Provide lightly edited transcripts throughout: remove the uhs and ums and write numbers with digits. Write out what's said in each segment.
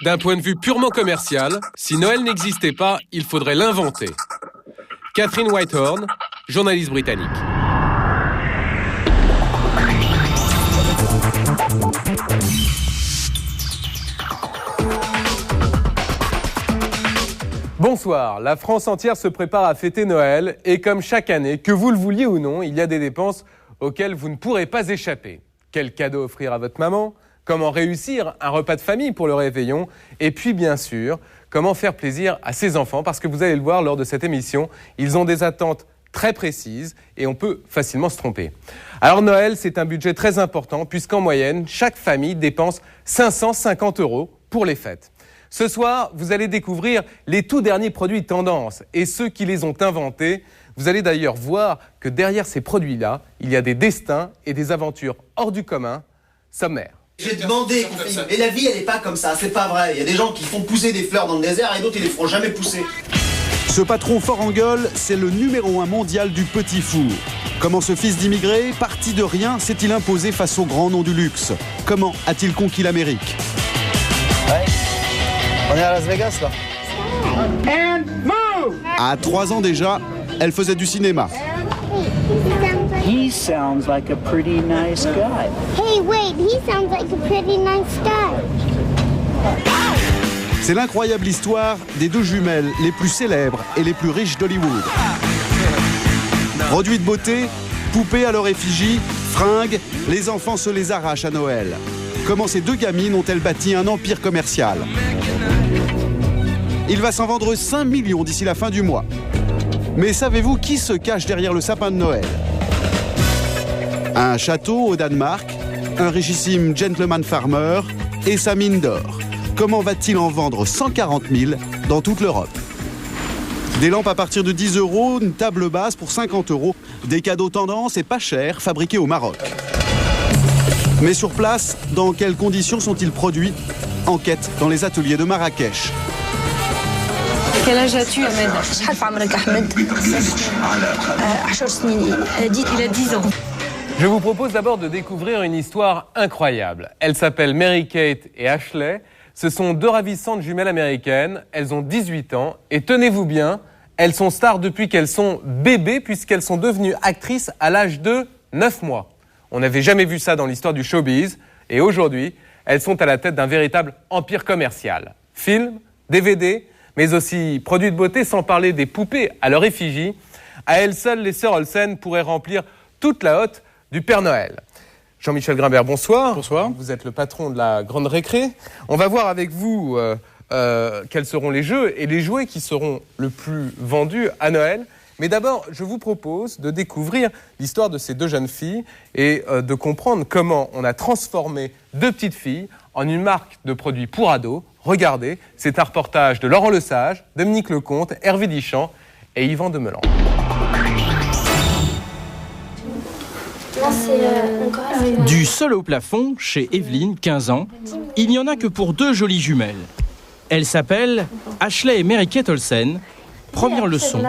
D'un point de vue purement commercial, si Noël n'existait pas, il faudrait l'inventer. Catherine Whitehorn, journaliste britannique. Bonsoir, la France entière se prépare à fêter Noël et comme chaque année, que vous le vouliez ou non, il y a des dépenses auxquelles vous ne pourrez pas échapper. Quel cadeau offrir à votre maman ? Comment réussir un repas de famille pour le réveillon ? Et puis bien sûr, comment faire plaisir à ses enfants ? Parce que vous allez le voir lors de cette émission, ils ont des attentes très précises et on peut facilement se tromper. Alors Noël, c'est un budget très important puisqu'en moyenne, chaque famille dépense 550 € pour les fêtes. Ce soir, vous allez découvrir les tout derniers produits tendance et ceux qui les ont inventés. Vous allez d'ailleurs voir que derrière ces produits-là, il y a des destins et des aventures hors du commun, sommaires. J'ai demandé qu'on filme. Et la vie, elle est pas comme ça, c'est pas vrai. Il y a des gens qui font pousser des fleurs dans le désert et d'autres, ils les feront jamais pousser. Ce patron fort en gueule, c'est le numéro 1 mondial du petit four. Comment ce fils d'immigré, parti de rien, s'est-il imposé face au grand nom du luxe ? Comment a-t-il conquis l'Amérique ? Ouais. On est à Las Vegas, là. À 3 ans déjà, elle faisait du cinéma. He sounds like a pretty nice guy. Hey, wait, he sounds like a pretty nice guy. C'est l'incroyable histoire des deux jumelles les plus célèbres et les plus riches d'Hollywood. Produits de beauté, poupées à leur effigie, fringues, les enfants se les arrachent à Noël. Comment ces deux gamines ont-elles bâti un empire commercial ? Il va s'en vendre 5 millions d'ici la fin du mois. Mais savez-vous qui se cache derrière le sapin de Noël ? Un château au Danemark, un richissime gentleman farmer et sa mine d'or. Comment va-t-il en vendre 140 000 dans toute l'Europe ? Des lampes à partir de 10 €, une table basse pour 50 €, des cadeaux tendance et pas chers fabriqués au Maroc. Mais sur place, dans quelles conditions sont-ils produits ? Enquête dans les ateliers de Marrakech. Quel âge as-tu, Ahmed ? Il a 10 ans. Je vous propose d'abord de découvrir une histoire incroyable. Elle s'appelle Mary-Kate et Ashley. Ce sont deux ravissantes jumelles américaines. Elles ont 18 ans et tenez-vous bien, elles sont stars depuis qu'elles sont bébés puisqu'elles sont devenues actrices à l'âge de 9 mois. On n'avait jamais vu ça dans l'histoire du showbiz et aujourd'hui, elles sont à la tête d'un véritable empire commercial. Films, DVD, mais aussi produits de beauté, sans parler des poupées à leur effigie. À elles seules, les sœurs Olsen pourraient remplir toute la hotte du Père Noël. Jean-Michel Grimbert, bonsoir. Bonsoir. Vous êtes le patron de la Grande Récré. On va voir avec vous quels seront les jeux et les jouets qui seront le plus vendus à Noël. Mais d'abord, je vous propose de découvrir l'histoire de ces deux jeunes filles et de comprendre comment on a transformé deux petites filles en une marque de produits pour ados. Regardez, c'est un reportage de Laurent Lesage, Dominique Lecomte, Hervé Dichand et Yvan Demelan. Du sol au plafond, chez Evelyne, 15 ans, il n'y en a que pour deux jolies jumelles. Elles s'appellent Ashley et Mary-Kate Olsen. Première leçon,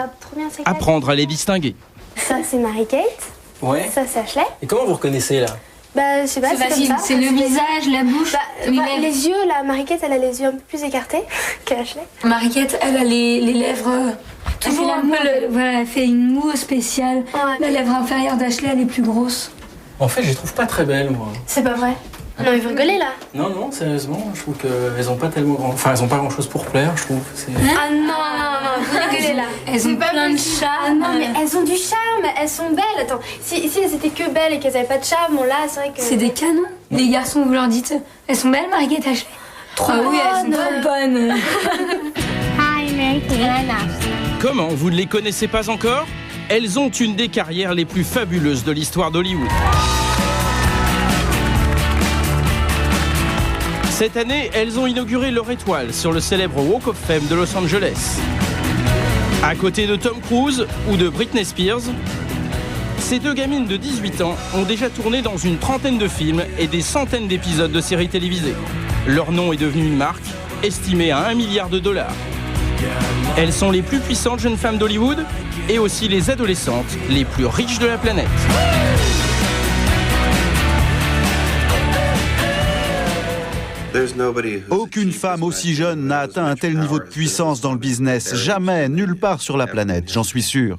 apprendre à les distinguer. Ça, c'est Mary-Kate. Ouais. Ça, c'est Ashley. Et comment vous reconnaissez là ? Bah, je sais pas, C'est facile, comme ça. c'est le visage, la bouche, les yeux, là, Mary-Kate, elle a les yeux un peu plus écartés qu'Ashley. Mary-Kate, elle a les lèvres... Toujours un peu Voilà, elle fait une moue spéciale. Ouais. La lèvre inférieure d'Ashley, elle est plus grosse. En fait, je les trouve pas très belles, moi. C'est pas vrai. Non, mais vous rigolez, là. Non, sérieusement, je trouve qu'elles ont pas tellement grand... Enfin, elles ont pas grand-chose pour plaire, je trouve. Ah non, vous rigolez, là. Elles ont plein de charme. Ah non, mais elles ont du charme, elles sont belles. Attends, si elles étaient que belles et qu'elles avaient pas de charme, bon là, c'est vrai que... C'est des canons. Les garçons, vous leur dites, elles sont belles, Mary-Kate, Ashley ? Ah oui, elles sont trop bonnes. Hi, Mary-Kate and Ashley. Comment, vous ne les connaissez pas encore ? Elles ont une des carrières les plus fabuleuses de l'histoire d'Hollywood. Cette année, elles ont inauguré leur étoile sur le célèbre Walk of Fame de Los Angeles. À côté de Tom Cruise ou de Britney Spears, ces deux gamines de 18 ans ont déjà tourné dans une trentaine de films et des centaines d'épisodes de séries télévisées. Leur nom est devenu une marque, estimée à $1 milliard. Elles sont les plus puissantes jeunes femmes d'Hollywood et aussi les adolescentes les plus riches de la planète. Aucune femme aussi jeune n'a atteint un tel niveau de puissance dans le business. Jamais, nulle part sur la planète, j'en suis sûr.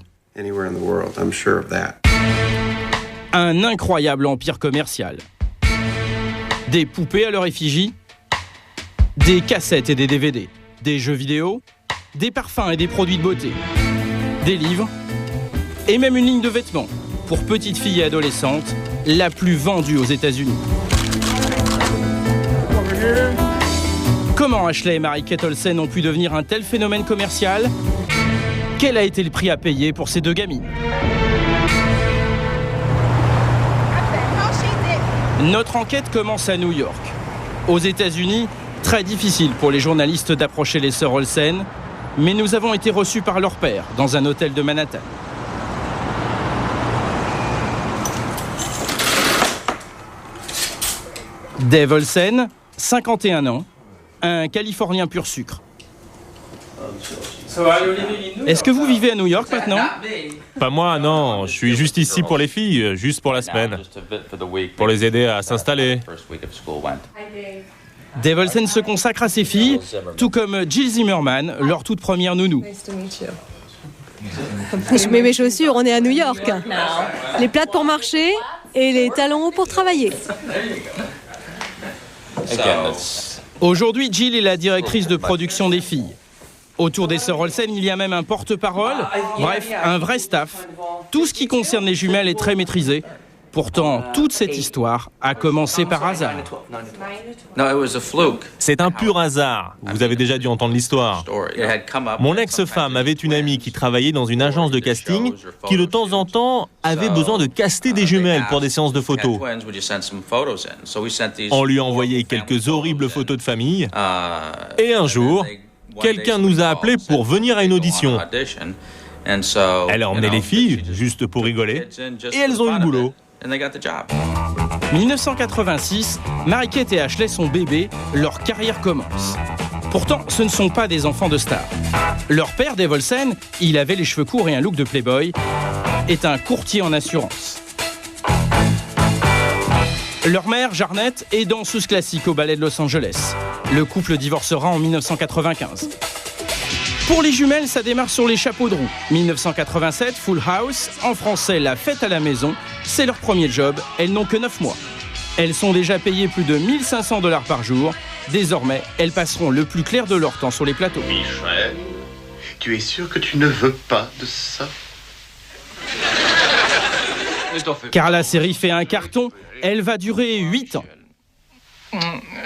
Un incroyable empire commercial. Des poupées à leur effigie, des cassettes et des DVD, des jeux vidéo, des parfums et des produits de beauté, des livres et même une ligne de vêtements pour petites filles et adolescentes, la plus vendue aux États-Unis. Comment Ashley et Mary-Kate Olsen ont pu devenir un tel phénomène commercial ? Quel a été le prix à payer pour ces deux gamines ? Notre enquête commence à New York. Aux États-Unis, très difficile pour les journalistes d'approcher les sœurs Olsen, mais nous avons été reçus par leur père dans un hôtel de Manhattan. Dave Olsen, 51 ans, un Californien pur sucre. Est-ce que vous vivez à New York maintenant ? Pas moi, non. Je suis juste ici pour les filles, juste pour la semaine. Pour les aider à s'installer. Dave Olsen se consacre à ses filles, tout comme Jill Zimmerman, leur toute première nounou. Je mets mes chaussures, on est à New York. Les plates pour marcher et les talons hauts pour travailler. Aujourd'hui, Jill est la directrice de production des filles. Autour des sœurs Olsen, il y a même un porte-parole, bref, un vrai staff. Tout ce qui concerne les jumelles est très maîtrisé. Pourtant, toute cette histoire a commencé par hasard. C'est un pur hasard. Vous avez déjà dû entendre l'histoire. Mon ex-femme avait une amie qui travaillait dans une agence de casting qui, de temps en temps, avait besoin de caster des jumelles pour des séances de photos. On lui a envoyé quelques horribles photos de famille. Et un jour, quelqu'un nous a appelés pour venir à une audition. Elle a emmené les filles, juste pour rigoler, et elles ont eu le boulot. 1986, Mary-Kate et Ashley sont bébés, leur carrière commence. Pourtant, ce ne sont pas des enfants de stars. Leur père, Dave Olsen, il avait les cheveux courts et un look de playboy, est un courtier en assurance. Leur mère, Jarnette, est danseuse classique au ballet de Los Angeles. Le couple divorcera en 1995. Pour les jumelles, ça démarre sur les chapeaux de roue. 1987, Full House, en français La fête à la maison, c'est leur premier job, elles n'ont que 9 mois. Elles sont déjà payées plus de 1 500 $ par jour. Désormais, elles passeront le plus clair de leur temps sur les plateaux. Michel, tu es sûr que tu ne veux pas de ça ? Car la série fait un carton, elle va durer 8 ans.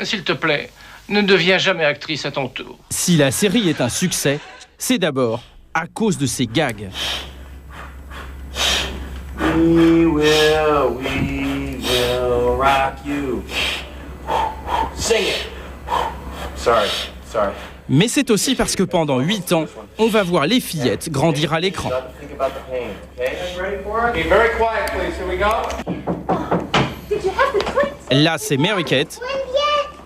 S'il te plaît, ne deviens jamais actrice à ton tour. Si la série est un succès, c'est d'abord à cause de ses gags. We will rock you. Sing it. Sorry. Mais c'est aussi parce que pendant 8 ans, on va voir les fillettes grandir à l'écran. Là, c'est Mary-Kate,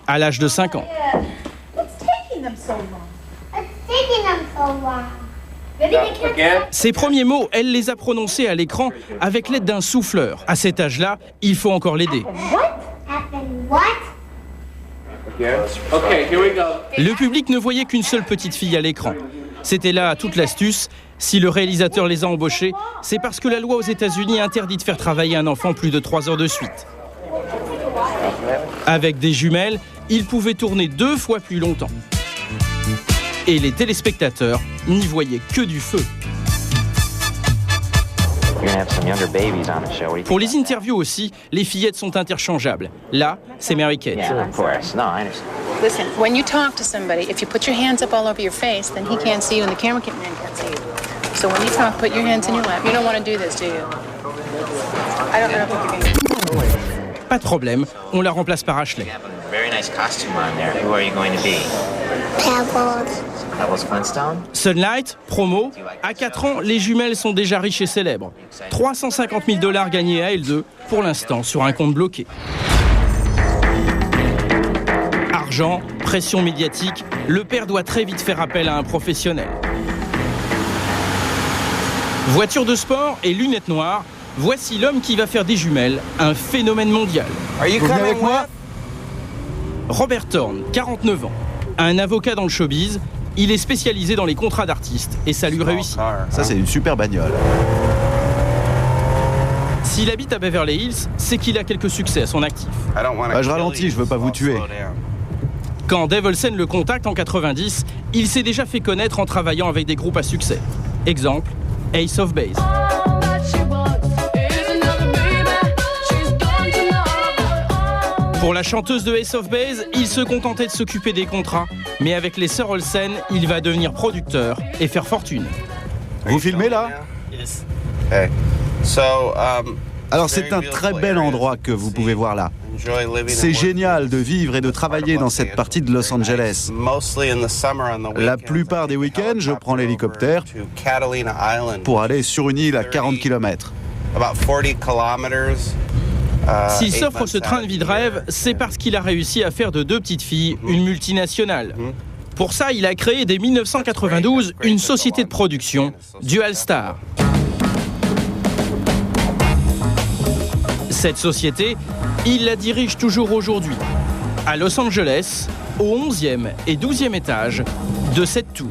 à l'âge de 5 ans. Ses premiers mots, elle les a prononcés à l'écran avec l'aide d'un souffleur. À cet âge-là, il faut encore l'aider. Le public ne voyait qu'une seule petite fille à l'écran. C'était là toute l'astuce. Si le réalisateur les a embauchés, c'est parce que la loi aux États-Unis interdit de faire travailler un enfant plus de 3 heures de suite. Avec des jumelles, il pouvait tourner 2 fois plus longtemps. Et les téléspectateurs n'y voyaient que du feu. Pour les interviews aussi, les fillettes sont interchangeables. Là, c'est Mary-Kate. Listen, when you talk to somebody, if you put your hands up all over your face, then he can't see you and the cameraman can't see you. So when you talk, put your hands in your lap. You don't want to do this, do you? I don't know. Pas de problème, on la remplace par Ashley. Very nice costume on there. Who are you going to be? Pebbles Flintstone? Sunlight, promo. À 4 ans, les jumelles sont déjà riches et célèbres. 350 000 $ gagnés à L2, pour l'instant, sur un compte bloqué. Argent, pression médiatique, le père doit très vite faire appel à un professionnel. Voiture de sport et lunettes noires, voici l'homme qui va faire des jumelles un phénomène mondial. Vous venez avec moi ? Robert Thorne, 49 ans, un avocat dans le showbiz. Il est spécialisé dans les contrats d'artistes et ça lui réussit. Ça, c'est une super bagnole. S'il habite à Beverly Hills, c'est qu'il a quelques succès à son actif. Je ralentis, je veux pas vous tuer. Quand Dave Olsen le contacte en 90, il s'est déjà fait connaître en travaillant avec des groupes à succès. Exemple, Ace of Base. Pour la chanteuse de Ace of Base, il se contentait de s'occuper des contrats, mais avec les sœurs Olsen, il va devenir producteur et faire fortune. Vous filmez là ? Alors c'est un très bel endroit que vous pouvez voir là. C'est génial de vivre et de travailler dans cette partie de Los Angeles. La plupart des week-ends, je prends l'hélicoptère pour aller sur une île à 40 km. S'il s'offre ce train de vie de rêve, c'est parce qu'il a réussi à faire de 2 petites filles une multinationale. Pour ça, il a créé dès 1992 une société de production, Dual Star. Cette société, il la dirige toujours aujourd'hui, à Los Angeles, au 11e et 12e étage de cette tour.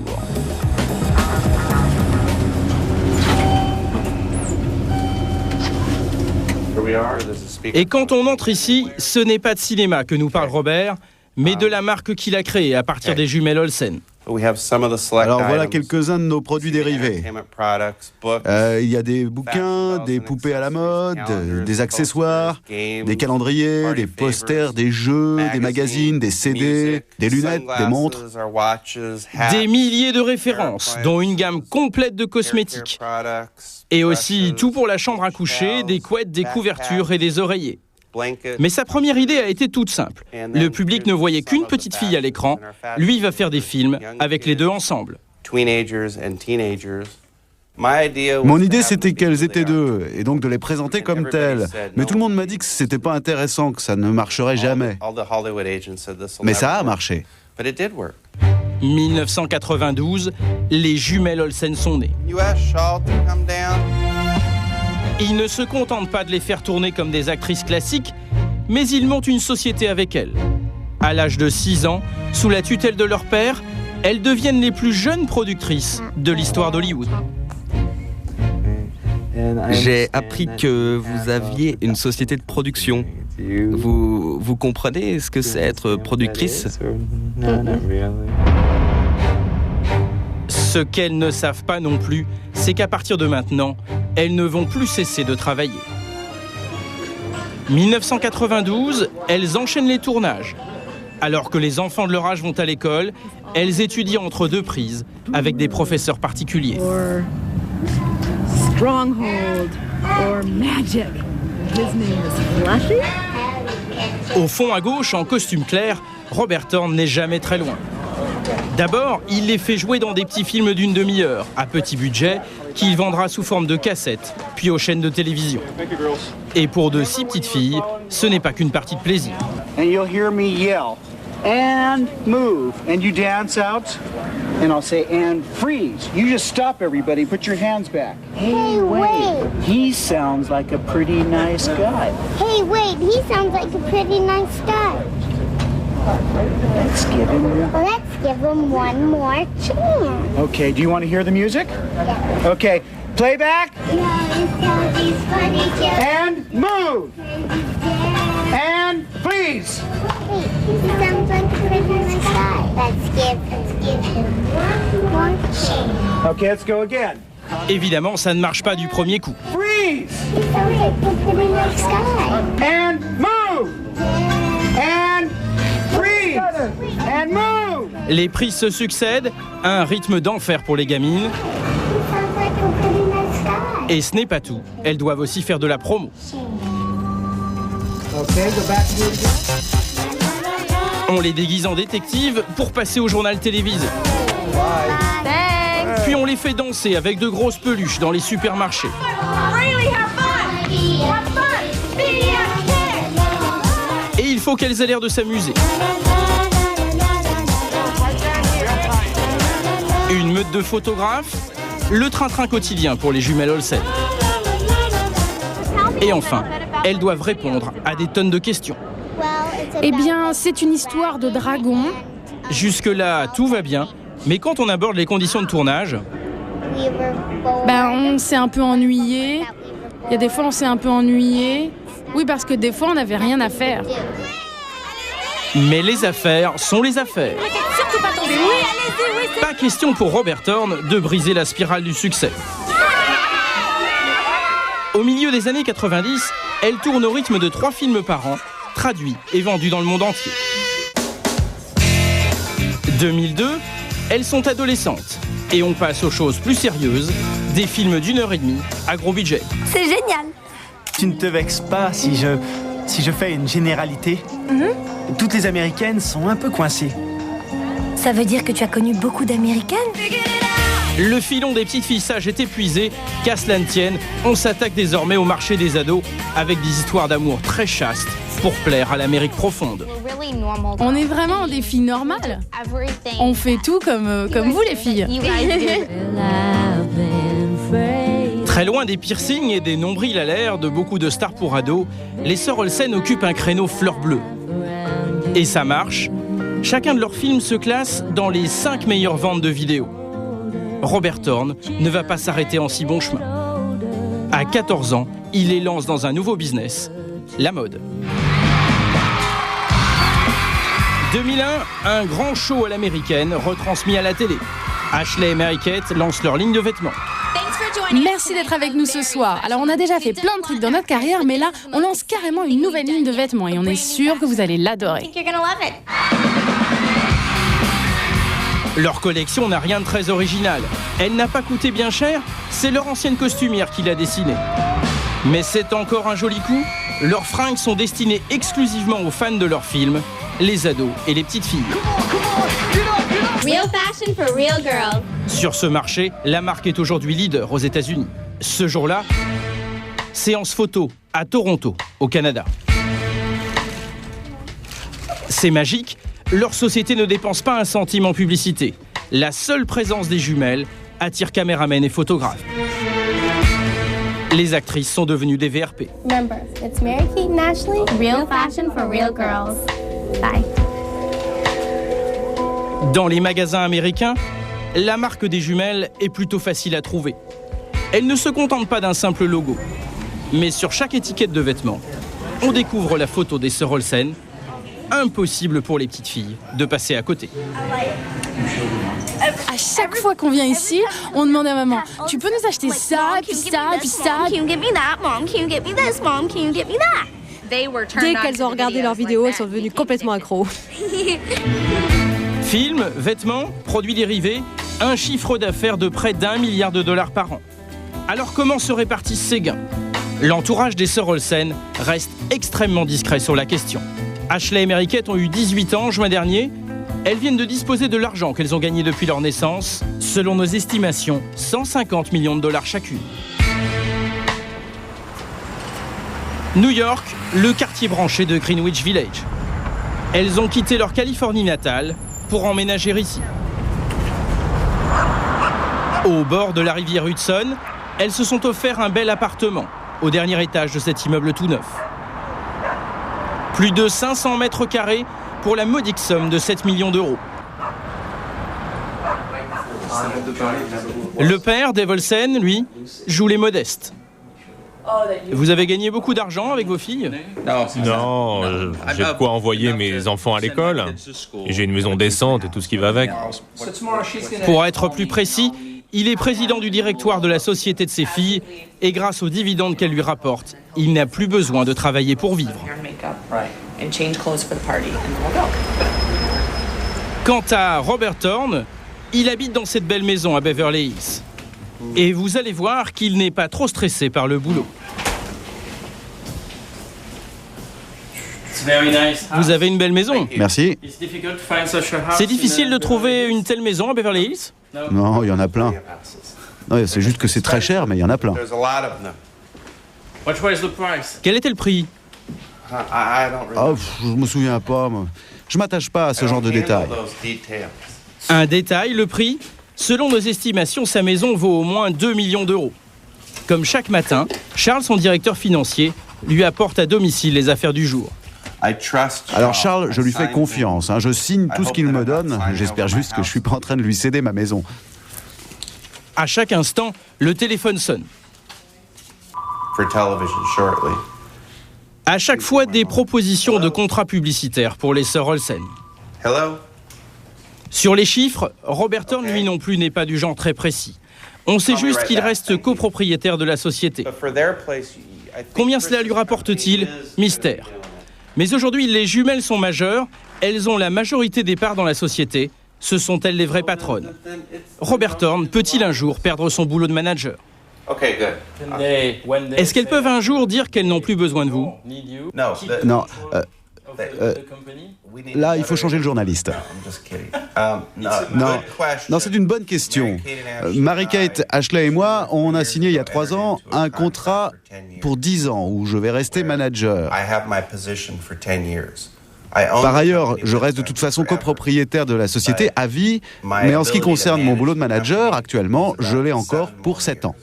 Et quand on entre ici, ce n'est pas de cinéma que nous parle Robert, mais de la marque qu'il a créée à partir des jumelles Olsen. Alors voilà quelques-uns de nos produits dérivés. Il y a des bouquins, des poupées à la mode, des accessoires, des calendriers, des posters, des jeux, des magazines, des CD, des lunettes, des montres. Des milliers de références, dont une gamme complète de cosmétiques. Et aussi tout pour la chambre à coucher, des couettes, des couvertures et des oreillers. Mais sa première idée a été toute simple. Le public ne voyait qu'une petite fille à l'écran. Lui va faire des films avec les deux ensemble. Mon idée, c'était qu'elles étaient deux, et donc de les présenter comme telles. Mais tout le monde m'a dit que c'était pas intéressant, que ça ne marcherait jamais. Mais ça a marché. 1992, les jumelles Olsen sont nées. Ils ne se contentent pas de les faire tourner comme des actrices classiques, mais ils montent une société avec elles. À l'âge de 6 ans, sous la tutelle de leur père, elles deviennent les plus jeunes productrices de l'histoire d'Hollywood. J'ai appris que vous aviez une société de production. Vous comprenez ce que c'est être productrice ? Ce qu'elles ne savent pas non plus, c'est qu'à partir de maintenant, elles ne vont plus cesser de travailler. 1992, elles enchaînent les tournages. Alors que les enfants de leur âge vont à l'école, elles étudient entre 2 prises avec des professeurs particuliers. Stronghold or magic. His name is Fluffy. Au fond à gauche, en costume clair, Robert Thorne n'est jamais très loin. D'abord, il les fait jouer dans des petits films d'une demi-heure, à petit budget, qu'il vendra sous forme de cassettes, puis aux chaînes de télévision. Et pour de si petites filles, ce n'est pas qu'une partie de plaisir. And you'll hear me yell, and move, and you dance out, and I'll say, and freeze. You just stop, everybody, put your hands back. Hey, wait. He sounds like a pretty nice guy. Hey, wait, he sounds like a pretty nice guy. Let's give him one more chance. Okay, do you want to hear the music? Yeah. Okay, playback. Funny and move. And freeze. Wait, he sounds like a pretty nice guy. Let's give him one more chance. Okay, let's go again. Évidemment, ça ne marche pas du premier coup. Freeze. He sounds like a pretty nice guy. And move. And freeze. And move. Les prises se succèdent, un rythme d'enfer pour les gamines. Et ce n'est pas tout, elles doivent aussi faire de la promo. On les déguise en détectives pour passer au journal télévisé. Puis on les fait danser avec de grosses peluches dans les supermarchés. Et il faut qu'elles aient l'air de s'amuser. Une meute de photographes, le train-train quotidien pour les jumelles Olsen. Et enfin, elles doivent répondre à des tonnes de questions. Eh bien, c'est une histoire de dragon. Jusque-là, tout va bien. Mais quand on aborde les conditions de tournage... On s'est un peu ennuyé. Il y a des fois, on s'est un peu ennuyé. Oui, parce que des fois, on n'avait rien à faire. Mais les affaires sont les affaires. Surtout pas tomber. Oui, allez-y, oui, Pas question pour Robert Thorne de briser la spirale du succès. Au milieu des années 90, elle tourne au rythme de 3 films par an, traduits et vendus dans le monde entier. 2002, elles sont adolescentes. Et on passe aux choses plus sérieuses, des films d'1h30 à gros budget. C'est génial. Tu ne te vexes pas si je fais une généralité. Toutes les Américaines sont un peu coincées. Ça veut dire que tu as connu beaucoup d'Américaines? Le filon des petites filles sages est épuisé, qu'à cela ne tienne, on s'attaque désormais au marché des ados avec des histoires d'amour très chastes pour plaire à l'Amérique profonde. On est vraiment des filles normales. On fait tout comme vous les filles. Très loin des piercings et des nombrils à l'air de beaucoup de stars pour ados, les sœurs Olsen occupent un créneau fleur bleue. Et ça marche. Chacun de leurs films se classe dans les 5 meilleures ventes de vidéos. Robert Thorne ne va pas s'arrêter en si bon chemin. À 14 ans, il les lance dans un nouveau business, la mode. 2001, un grand show à l'américaine retransmis à la télé. Ashley et Mary-Kate lancent leur ligne de vêtements. Merci d'être avec nous ce soir. Alors, on a déjà fait plein de trucs dans notre carrière, mais là, on lance carrément une nouvelle ligne de vêtements et on est sûr que vous allez l'adorer. Leur collection n'a rien de très original. Elle n'a pas coûté bien cher, c'est leur ancienne costumière qui l'a dessinée. Mais c'est encore un joli coup. Leurs fringues sont destinées exclusivement aux fans de leurs films, les ados et les petites filles. Real fashion for real girls. Sur ce marché, la marque est aujourd'hui leader aux États-Unis. Ce jour-là, séance photo à Toronto, au Canada. C'est magique, leur société ne dépense pas un centime en publicité. La seule présence des jumelles attire caméramens et photographes. Les actrices sont devenues des VRP. Remember, it's Mary-Kate and Ashley. Real fashion for real girls. Bye. Dans les magasins américains, la marque des jumelles est plutôt facile à trouver. Elle ne se contente pas d'un simple logo. Mais sur chaque étiquette de vêtements, on découvre la photo des sœurs Olsen. Impossible pour les petites filles de passer à côté. À chaque fois qu'on vient ici, on demande à maman, tu peux nous acheter ça, puis ça, puis ça. Dès qu'elles ont regardé leurs vidéos, elles sont devenues complètement accros. Films, vêtements, produits dérivés, un chiffre d'affaires de près d'1 milliard de dollars par an. Alors comment se répartissent ces gains? L'entourage des sœurs Olsen reste extrêmement discret sur la question. Ashley et Mary-Kate ont eu 18 ans en juin dernier. Elles viennent de disposer de l'argent qu'elles ont gagné depuis leur naissance. Selon nos estimations, 150 millions de dollars chacune. New York, le quartier branché de Greenwich Village. Elles ont quitté leur Californie natale pour emménager ici. Au bord de la rivière Hudson, elles se sont offert un bel appartement au dernier étage de cet immeuble tout neuf. Plus de 500 mètres carrés pour la modique somme de 7 millions d'euros. Le père Dave Olsen, lui, joue les modestes. Vous avez gagné beaucoup d'argent avec vos filles? Non, j'ai de quoi envoyer mes enfants à l'école. Et j'ai une maison décente et tout ce qui va avec. Pour être plus précis, il est président du directoire de la société de ses filles et grâce aux dividendes qu'elle lui rapporte, il n'a plus besoin de travailler pour vivre. Quant à Robert Thorne, il habite dans cette belle maison à Beverly Hills. Et vous allez voir qu'il n'est pas trop stressé par le boulot. Vous avez une belle maison. Merci. C'est difficile de trouver une telle maison à Beverly Hills? Non, il y en a plein. Non, c'est juste que c'est très cher, mais il y en a plein. Quel était le prix? Je me souviens pas, moi. Je m'attache pas à ce genre de détails. Un détail, le prix? Selon nos estimations, sa maison vaut au moins 2 millions d'euros. Comme chaque matin, Charles, son directeur financier, lui apporte à domicile les affaires du jour. Alors Charles, je lui fais confiance, je signe tout ce qu'il me donne, j'espère juste que je suis pas en train de lui céder ma maison. À chaque instant, le téléphone sonne. À chaque fois, des propositions de contrats publicitaires pour les sœurs Olsen. Sur les chiffres, Robert Thorne, lui non plus, n'est pas du genre très précis. On sait juste qu'il reste copropriétaire de la société. Combien cela lui rapporte-t-il? Mystère. Mais aujourd'hui, les jumelles sont majeures, elles ont la majorité des parts dans la société. Ce sont elles les vraies patronnes. Robert Thorne peut-il un jour perdre son boulot de manager? Est-ce qu'elles peuvent un jour dire qu'elles n'ont plus besoin de vous? Non. Là, il faut changer le journaliste. Non, c'est une bonne question. Mary-Kate, Ashley et moi, on a signé il y a 3 ans un contrat pour 10 ans où je vais rester manager. Par ailleurs, je reste de toute façon copropriétaire de la société à vie, mais en ce qui concerne mon boulot de manager, actuellement, je l'ai encore pour 7 ans.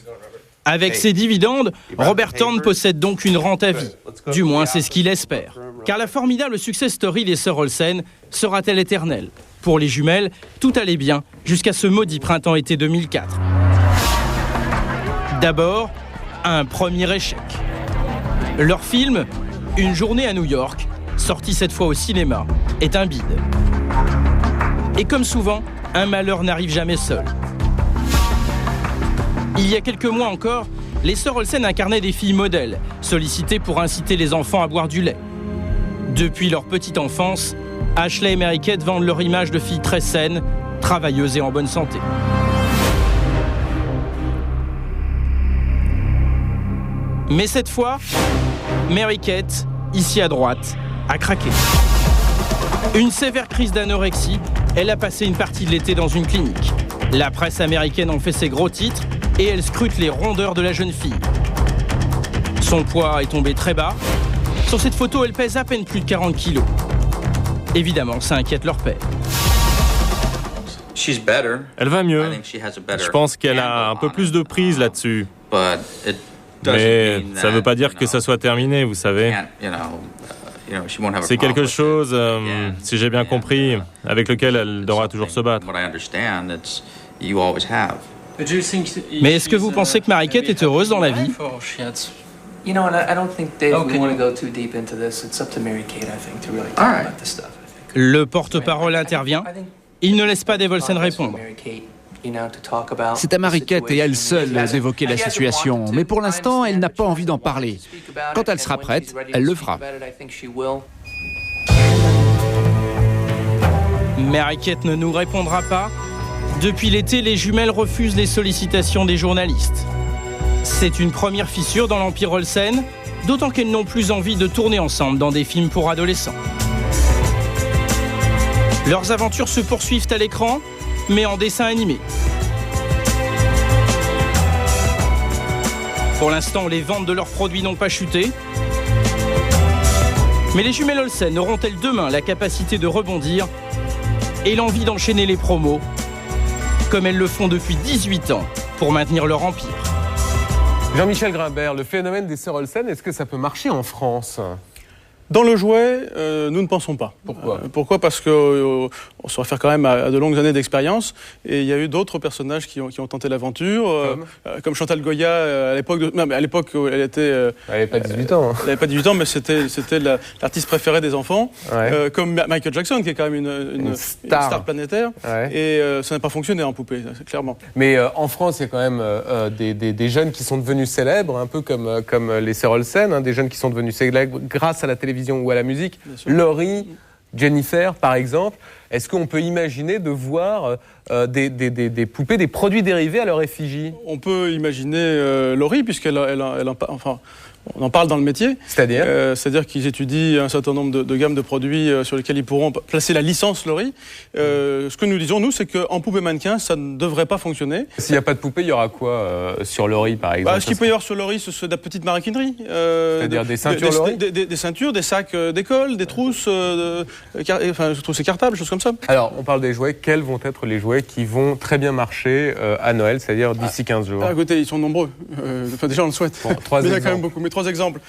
Avec ses dividendes, Robert Thorne possède donc une rente à vie. Du moins, c'est ce qu'il espère. Car la formidable success story des sœurs Olsen sera-t-elle éternelle? Pour les jumelles, tout allait bien jusqu'à ce maudit printemps-été 2004. D'abord, un premier échec. Leur film, Une journée à New York, sorti cette fois au cinéma, est un bide. Et comme souvent, un malheur n'arrive jamais seul. Il y a quelques mois encore, les sœurs Olsen incarnaient des filles modèles, sollicitées pour inciter les enfants à boire du lait. Depuis leur petite enfance, Ashley et Mary-Kate vendent leur image de filles très saines, travailleuses et en bonne santé. Mais cette fois, Mary-Kate, ici à droite, a craqué. Une sévère crise d'anorexie, elle a passé une partie de l'été dans une clinique. La presse américaine en fait ses gros titres et elle scrute les rondeurs de la jeune fille. Son poids est tombé très bas. Sur cette photo, elle pèse à peine plus de 40 kilos. Évidemment, ça inquiète leur père. Elle va mieux. Je pense qu'elle a un peu plus de prise là-dessus. Mais ça ne veut pas dire que ça soit terminé, vous savez. C'est quelque chose, si j'ai bien compris, avec lequel elle devra toujours se battre. Mais est-ce que vous pensez que Mary-Kate est heureuse dans la vie? Le porte-parole intervient. Il ne laisse pas Dave Olsen répondre. C'est à Mary-Kate et elle seule d'évoquer la situation, mais pour l'instant, elle n'a pas envie d'en parler. Quand elle sera prête, elle le fera. Mary-Kate ne nous répondra pas. Depuis l'été, les jumelles refusent les sollicitations des journalistes. C'est une première fissure dans l'empire Olsen, d'autant qu'elles n'ont plus envie de tourner ensemble dans des films pour adolescents. Leurs aventures se poursuivent à l'écran, mais en dessin animé. Pour l'instant, les ventes de leurs produits n'ont pas chuté. Mais les jumelles Olsen auront-elles demain la capacité de rebondir et l'envie d'enchaîner les promos, comme elles le font depuis 18 ans, pour maintenir leur empire? Jean-Michel Grimbert, le phénomène des sœurs Olsen, est-ce que ça peut marcher en France ? Dans le jouet, nous ne pensons pas. Pourquoi ? Parce qu'on se réfère quand même à de longues années d'expérience. Et il y a eu d'autres personnages qui ont tenté l'aventure, comme Chantal Goya à l'époque. À l'époque, elle était. Elle n'avait pas 18 ans. Elle n'avait pas 18 ans, mais c'était l'artiste préférée des enfants. Ouais. Comme Michael Jackson, qui est quand même une star planétaire. Ouais. Et ça n'a pas fonctionné en poupée, clairement. Mais en France, il y a quand même des jeunes qui sont devenus célèbres, un peu comme les sœurs Olsen, des jeunes qui sont devenus célèbres grâce à la télévision ou à la musique. Laurie, Jennifer, par exemple. Est-ce qu'on peut imaginer de voir des poupées, des produits dérivés à leur effigie ? On peut imaginer Laurie, puisqu'elle on en parle dans le métier. C'est-à-dire c'est-à-dire qu'ils étudient un certain nombre de gammes de produits sur lesquels ils pourront placer la licence Laurie. Ce que nous disons, nous, c'est qu'en poupée mannequin, ça ne devrait pas fonctionner. S'il n'y a pas de poupée, il y aura quoi sur Laurie, par exemple ? Ce qu'il peut y avoir sur Laurie, c'est de la petite maroquinerie. C'est-à-dire des ceintures Laurie ? Des ceintures, des sacs d'école, des trousses, trousses écartables, choses comme ça. Alors, on parle des jouets. Quels vont être les jouets qui vont très bien marcher à Noël, c'est-à-dire d'ici 15 jours ? Écoutez, ils sont nombreux. Déjà, on le souhaite. Bon, 3 mais il y a exemples. quand même beaucoup. 3 exemples.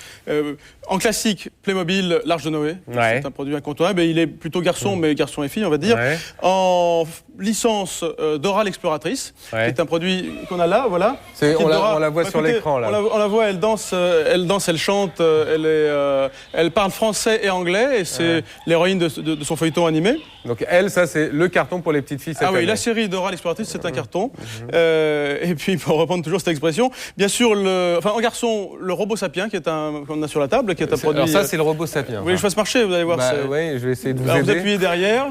En classique, Playmobil, l'Arche de Noé. C'est un produit incontournable. Et il est plutôt garçon, mais garçon et fille, on va dire. En licence, Dora l'exploratrice, qui est un produit qu'on a là, voilà. On la voit sur l'écran, là. On la voit, elle danse, elle chante, elle parle français et anglais, et c'est l'héroïne de son feuilleton animé. Donc elle, ça c'est le carton pour les petites filles. Ah oui, la série Dora l'exploratrice, c'est un carton. Et puis, pour reprendre toujours cette expression, bien sûr, en garçon, le robot Sapien, qu'on a sur la table, qui est un produit... Alors ça, c'est le robot Sapien. Vous voulez que je fasse marcher, vous allez voir. Oui, je vais essayer de vous aider. Vous appuyez derrière,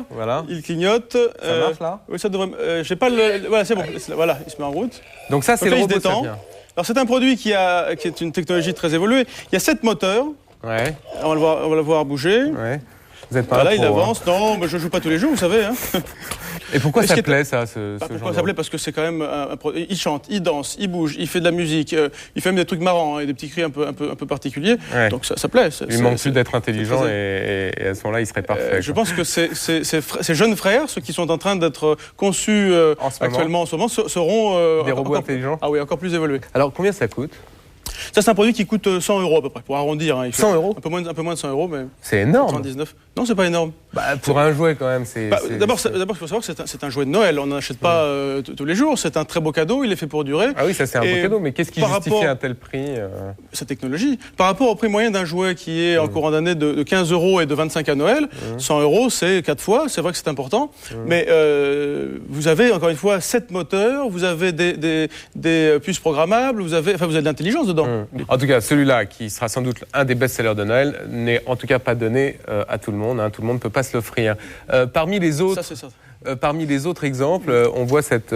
il clignote. Ça marche là? Oui, ça devrait... j'ai pas le... Voilà, c'est bon. Voilà, il se met en route. Donc ça, c'est le robot Sapien. Alors c'est un produit qui est une technologie très évoluée. Il y a 7 moteurs. Ouais. On va le voir bouger. Ouais. Vous êtes pas il avance. Non, mais je joue pas tous les jours, vous savez. Hein. Et pourquoi ça plaît, ça, ce Pourquoi ça plaît? Parce que c'est quand même un produit. Il chante, il danse, il bouge, il fait de la musique, il fait même des trucs marrants et des petits cris un peu particuliers. Ouais. Donc ça plaît. Il manque plus d'être intelligent et à ce moment-là, il serait parfait. Je pense que ces jeunes frères, ceux qui sont en train d'être conçus actuellement en ce moment, seront des robots intelligents. Ah oui, encore plus évolués. Alors combien ça coûte? Ça, c'est un produit qui coûte 100 € à peu près, pour arrondir. Hein. 100 €? Un peu moins de 100 €, mais... C'est énorme. 99. Non, c'est pas énorme. Pour un jouet, quand même, c'est... D'abord, il faut savoir que c'est un jouet de Noël. On n'en achète pas tous les jours. C'est un très beau cadeau. Il est fait pour durer. Ah oui, ça, c'est un beau cadeau. Mais qu'est-ce qui justifie un tel prix Sa technologie. Par rapport au prix moyen d'un jouet qui est en courant d'année de 15 € et de 25 à Noël, 100 €, c'est 4 fois. C'est vrai que c'est important. Mais vous avez, encore une fois, 7 moteurs. Vous avez des puces programmables. Vous avez de l'intelligence dedans. En tout cas, celui-là, qui sera sans doute un des best-sellers de Noël, n'est en tout cas pas donné à tout le monde. Hein. Tout le monde ne peut pas se l'offrir. Parmi les autres... Parmi les autres exemples, on voit cet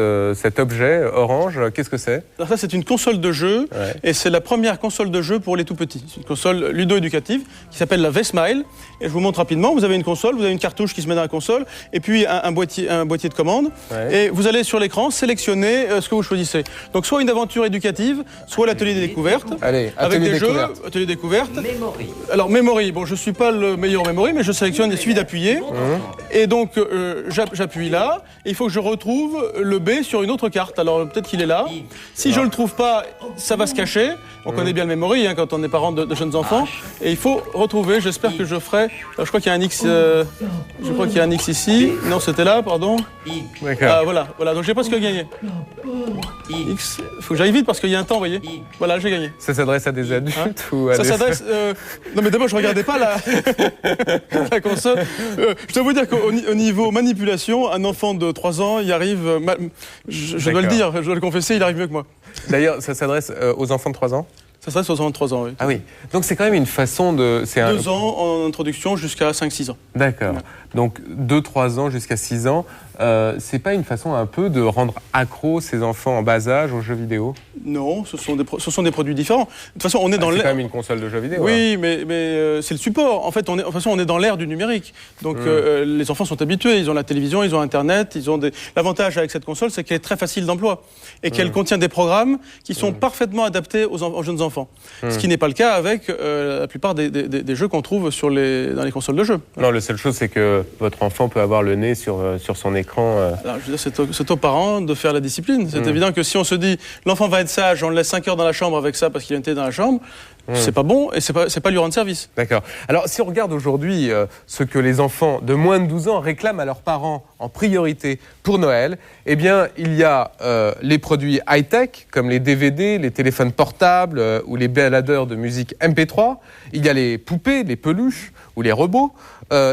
objet orange. Qu'est-ce que c'est? Alors ça, c'est une console de jeu, et c'est la première console de jeu pour les tout-petits. C'est une console ludo-éducative qui s'appelle la V-Smile. Et je vous montre rapidement. Vous avez une console, vous avez une cartouche qui se met dans la console, et puis un boîtier de commande. Et vous allez sur l'écran sélectionner ce que vous choisissez. Donc soit une aventure éducative, soit l'atelier des découvertes. Allez, avec des jeux, atelier découverte. Memory. Alors Memory, bon, je suis pas le meilleur Memory, mais je sélectionne, il suffit d'appuyer. Et donc j'appuie là, et il faut que je retrouve le B sur une autre carte. Alors peut-être qu'il est là. Si je le trouve pas, ça va se cacher. On connaît bien le Memory quand on est parent de jeunes enfants. Et il faut retrouver. J'espère que je ferai. Alors, je crois qu'il y a un X. Je crois qu'il y a un X ici. Non, c'était là, pardon. Voilà. Donc j'ai presque gagné. X. Il faut que j'aille vite parce qu'il y a un temps, vous voyez. Voilà, j'ai gagné. Ça s'adresse à des adultes ou à ça s'adresse. Non, mais d'abord, je regardais pas la console. Je dois vous dire qu'au niveau manipulation, un enfant de 3 ans, il arrive. Je dois le dire, je dois le confesser, il arrive mieux que moi. D'ailleurs, ça s'adresse aux enfants de 3 ans? Ça s'adresse aux enfants de 3 ans, oui. Ah oui. Donc c'est quand même une façon de... 2 ans en introduction jusqu'à 5-6 ans. D'accord. Donc 2-3 ans jusqu'à 6 ans. C'est pas une façon un peu de rendre accro ces enfants en bas âge aux jeux vidéo? Non, ce sont des produits différents. De toute façon, on est dans l'ère... C'est quand même une console de jeux vidéo. Oui, mais c'est le support. En fait, de toute façon, on est dans l'ère du numérique. Donc les enfants sont habitués. Ils ont la télévision, ils ont Internet, L'avantage avec cette console, c'est qu'elle est très facile d'emploi et qu'elle contient des programmes qui sont parfaitement adaptés aux jeunes enfants. Ce qui n'est pas le cas avec la plupart des jeux qu'on trouve dans les consoles de jeux. Non, la seule chose, c'est que votre enfant peut avoir le nez sur son écran. Alors, je veux dire, c'est aux parents de faire la discipline. C'est évident que si on se dit l'enfant va être sage, on le laisse 5 heures dans la chambre avec ça parce qu'il a une télé dans la chambre, c'est pas bon et c'est pas lui rendre service. D'accord. Alors, si on regarde aujourd'hui ce que les enfants de moins de 12 ans réclament à leurs parents en priorité pour Noël, eh bien, il y a les produits high-tech comme les DVD, les téléphones portables ou les baladeurs de musique MP3. Il y a les poupées, les peluches ou les robots.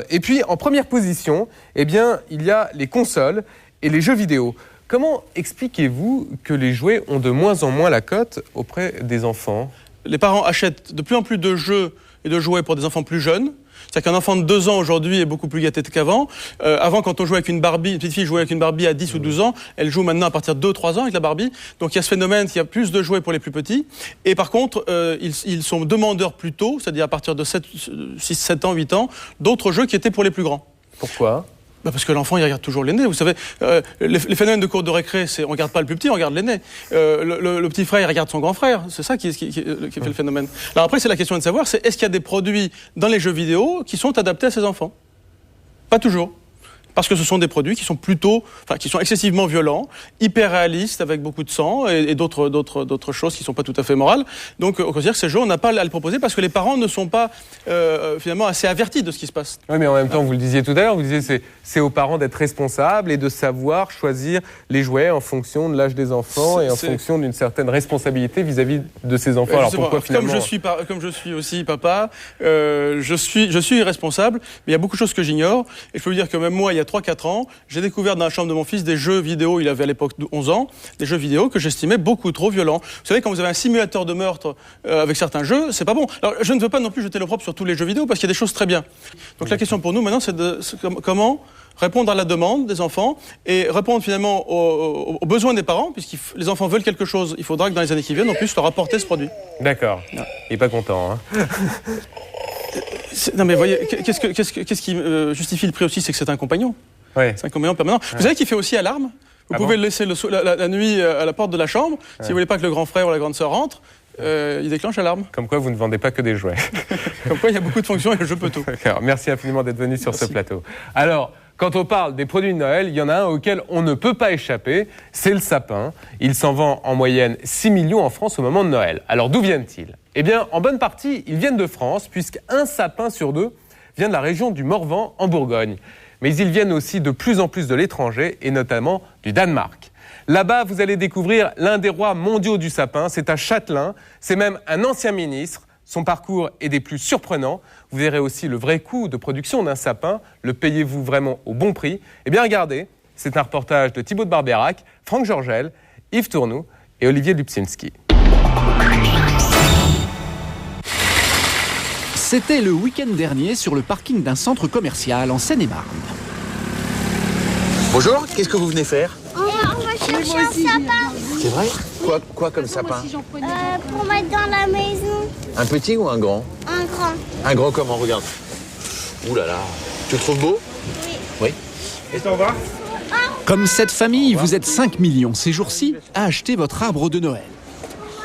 Et puis, en première position, eh bien, il y a les consoles et les jeux vidéo. Comment expliquez-vous que les jouets ont de moins en moins la cote auprès des enfants? Les parents achètent de plus en plus de jeux et de jouets pour des enfants plus jeunes. C'est-à-dire qu'un enfant de 2 ans aujourd'hui est beaucoup plus gâté qu'avant. Avant, quand on jouait avec une Barbie, une petite fille jouait avec une Barbie à 10 ou 12 ans, elle joue maintenant à partir de 2-3 ans avec la Barbie. Donc il y a ce phénomène qu'il y a plus de jouets pour les plus petits. Et par contre, ils sont demandeurs plus tôt, c'est-à-dire à partir de 6, 7 ans, 8 ans, d'autres jeux qui étaient pour les plus grands. Pourquoi ? Parce que l'enfant, il regarde toujours l'aîné. Vous savez, les phénomènes de cours de récré, c'est on regarde pas le plus petit, on regarde l'aîné. Le petit frère, il regarde son grand frère. C'est ça qui fait le phénomène. Alors après, c'est la question de savoir, est-ce qu'il y a des produits dans les jeux vidéo qui sont adaptés à ces enfants? Pas toujours. parce que ce sont des produits qui sont qui sont excessivement violents, hyper réalistes, avec beaucoup de sang et d'autres choses qui ne sont pas tout à fait morales. Donc, on considère que ces jeux, on n'a pas à le proposer parce que les parents ne sont pas finalement assez avertis de ce qui se passe. Oui, mais en même temps, vous le disiez tout à l'heure, vous disiez c'est aux parents d'être responsables et de savoir choisir les jouets en fonction de l'âge des enfants et en fonction d'une certaine responsabilité vis-à-vis de ces enfants. Alors pourquoi finalement... Comme je suis aussi papa, je suis irresponsable, mais il y a beaucoup de choses que j'ignore. Et je peux vous dire que même moi, il y a 3-4 ans, j'ai découvert dans la chambre de mon fils des jeux vidéo, il avait à l'époque 11 ans, des jeux vidéo que j'estimais beaucoup trop violents. Vous savez, quand vous avez un simulateur de meurtre avec certains jeux, c'est pas bon. Alors je ne veux pas non plus jeter l'opprobre sur tous les jeux vidéo parce qu'il y a des choses très bien. Donc la question pour nous maintenant, c'est comment répondre à la demande des enfants et répondre finalement aux besoins des parents, puisque les enfants veulent quelque chose, il faudra que dans les années qui viennent, on puisse leur apporter ce produit. D'accord. Il n'est pas content, hein. Non mais voyez, qu'est-ce qui justifie le prix aussi, c'est que c'est un compagnon. Ouais. C'est un compagnon permanent. Ouais. Vous savez qu'il fait aussi alarme. Vous pouvez le laisser la nuit à la porte de la chambre. Si vous voulez pas que le grand frère ou la grande sœur rentre, il déclenche l'alarme. Comme quoi, vous ne vendez pas que des jouets. Comme quoi, il y a beaucoup de fonctions et le jeu peut tout. D'accord. Merci infiniment d'être venu sur ce plateau. Alors, quand on parle des produits de Noël, il y en a un auquel on ne peut pas échapper, c'est le sapin. Il s'en vend en moyenne 6 millions en France au moment de Noël. Alors d'où viennent-ils ? Eh bien, en bonne partie, ils viennent de France, puisqu'un sapin sur 2 vient de la région du Morvan, en Bourgogne. Mais ils viennent aussi de plus en plus de l'étranger, et notamment du Danemark. Là-bas, vous allez découvrir l'un des rois mondiaux du sapin, c'est à Châtelain, c'est même un ancien ministre. Son parcours est des plus surprenants. Vous verrez aussi le vrai coût de production d'un sapin. Le payez-vous vraiment au bon prix ? Eh bien, regardez, c'est un reportage de Thibaut de Barbérac, Franck Georgel, Yves Tournou et Olivier Lupczynski. C'était le week-end dernier sur le parking d'un centre commercial en Seine-et-Marne. Bonjour, qu'est-ce que vous venez faire ? On va chercher un sapin. C'est vrai ? Quoi comme sapin ? Pour mettre dans la maison. Un petit ou un grand ? Un grand. Un grand comment ? Regarde. Ouh là là. Tu le trouves beau ? Oui. Oui. Et t'en vas ? Comme cette famille, vous êtes 5 millions ces jours-ci à acheter votre arbre de Noël.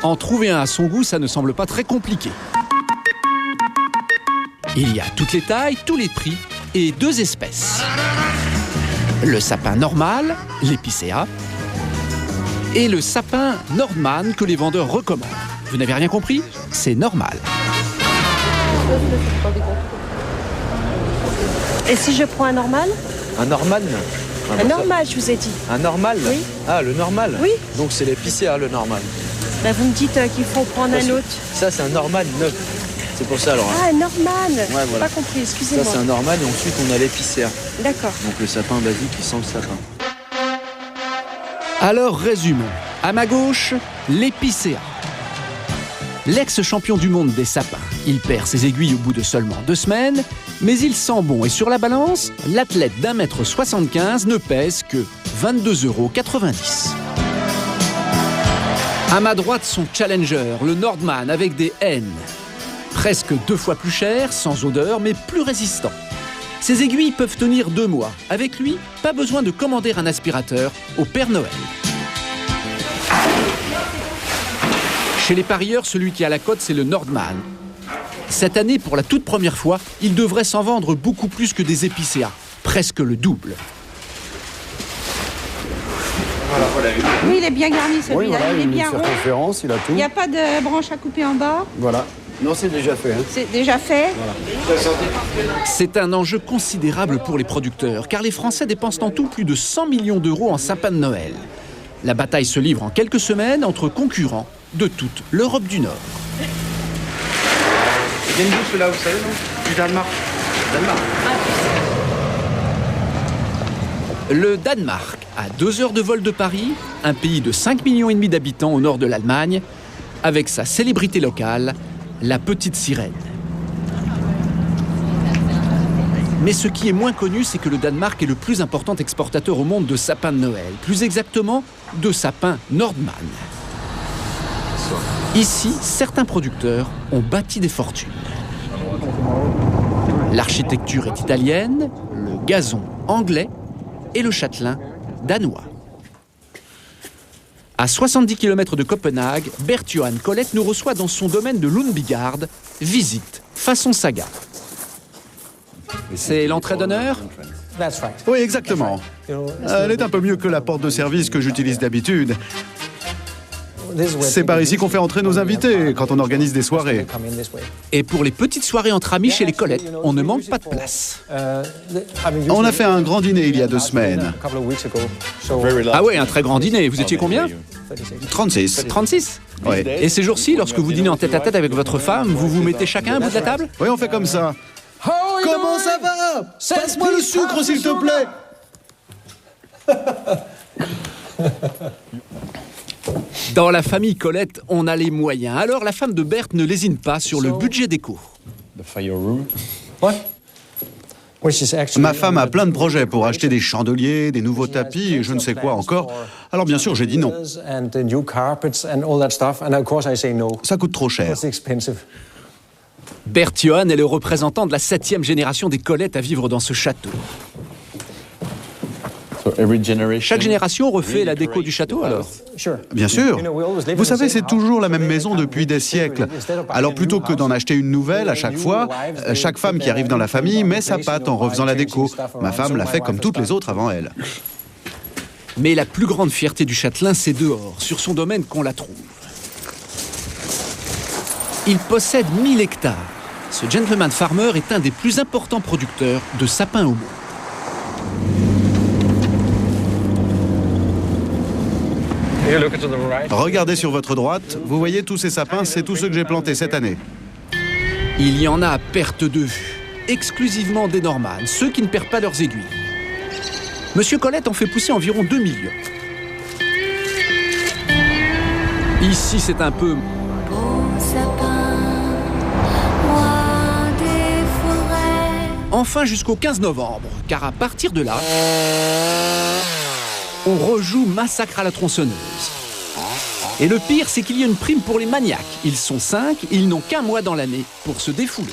En trouver un à son goût, ça ne semble pas très compliqué. Il y a toutes les tailles, tous les prix et 2 espèces. Le sapin normal, l'épicéa, et le sapin Nordman que les vendeurs recommandent. Vous n'avez rien compris ? C'est normal. Et si je prends un normal ? Un normal ? Un normal, je vous ai dit. Un normal ? Oui. Ah, le normal ? Oui. Donc c'est l'épicéa, le normal. Ben, vous me dites qu'il faut prendre un autre. Ça, c'est un normal neuf. C'est pour ça, alors. Ah, un normal. Ouais, voilà. Pas compris, excusez-moi. Ça, c'est un normal et ensuite on a l'épicéa. D'accord. Donc le sapin basique qui sent le sapin. Alors résumons. À ma gauche, l'épicéa. L'ex-champion du monde des sapins. Il perd ses aiguilles au bout de seulement 2 semaines, mais il sent bon et sur la balance, l'athlète d'1,75 m ne pèse que 22,90 €. À ma droite, son challenger, le Nordman avec des N. Presque 2 fois plus cher, sans odeur, mais plus résistant. Ces aiguilles peuvent tenir 2 mois. Avec lui, pas besoin de commander un aspirateur au Père Noël. Chez les parieurs, celui qui a la cote, c'est le Nordman. Cette année, pour la toute première fois, il devrait s'en vendre beaucoup plus que des épicéas, presque le double. Oui, il est bien garni celui-là, oui, voilà, il est bien une rond. circonférence, il a tout. Il n'y a pas de branche à couper en bas. Voilà. Non, c'est déjà fait. Hein. C'est déjà fait. Voilà. C'est un enjeu considérable pour les producteurs, car les Français dépensent en tout plus de 100 millions d'euros en sapins de Noël. La bataille se livre en quelques semaines entre concurrents de toute l'Europe du Nord. Il vient d'où ceux-là, vous savez, non ? Du Danemark. Danemark. Le Danemark, à 2 heures de vol de Paris, un pays de 5,5 millions d'habitants au nord de l'Allemagne, avec sa célébrité locale, la petite sirène. Mais ce qui est moins connu, c'est que le Danemark est le plus important exportateur au monde de sapins de Noël, plus exactement de sapins Nordman. Ici, certains producteurs ont bâti des fortunes. L'architecture est italienne, le gazon anglais et le châtelain danois. À 70 km de Copenhague, Bert-Johan Collett nous reçoit dans son domaine de Lundbygard, visite façon saga. C'est l'entrée d'honneur ? Oui, exactement. Elle est un peu mieux que la porte de service que j'utilise d'habitude. C'est par ici qu'on fait entrer nos invités quand on organise des soirées. Et pour les petites soirées entre amis chez les Colette, on ne manque pas de place. On a fait un grand dîner il y a 2 semaines. Ah ouais, un très grand dîner. Vous étiez combien ? 36. 36 ? Oui. Et ces jours-ci, lorsque vous dînez en tête-à-tête avec votre femme, vous vous mettez chacun à bout de la table ? Oui, on fait comme ça. Comment ça va ? Passe-moi le sucre, s'il te plaît. Dans la famille Colette, on a les moyens. Alors la femme de Berthe ne lésine pas sur le budget des cours. Ma femme a plein de projets pour acheter des chandeliers, des nouveaux tapis et je ne sais quoi encore. Alors bien sûr, j'ai dit non. Ça coûte trop cher. Berthe Johan est le représentant de la 7e génération des Colette à vivre dans ce château. Chaque génération refait la déco du château alors ? Bien sûr. Vous savez, c'est toujours la même maison depuis des siècles. Alors plutôt que d'en acheter une nouvelle à chaque fois, chaque femme qui arrive dans la famille met sa patte en refaisant la déco. Ma femme l'a fait comme toutes les autres avant elle. Mais la plus grande fierté du châtelain, c'est dehors, sur son domaine qu'on la trouve. Il possède 1000 hectares. Ce gentleman farmer est un des plus importants producteurs de sapins au monde. Regardez sur votre droite, vous voyez tous ces sapins, c'est tous ceux que j'ai plantés cette année. Il y en a à perte de vue, exclusivement des Normannes, ceux qui ne perdent pas leurs aiguilles. Monsieur Colette en fait pousser environ 2 millions. Ici, c'est un peu... Enfin jusqu'au 15 novembre, car à partir de là... on rejoue Massacre à la tronçonneuse. Et le pire, c'est qu'il y a une prime pour les maniaques. Ils sont 5, ils n'ont qu'un mois dans l'année pour se défouler.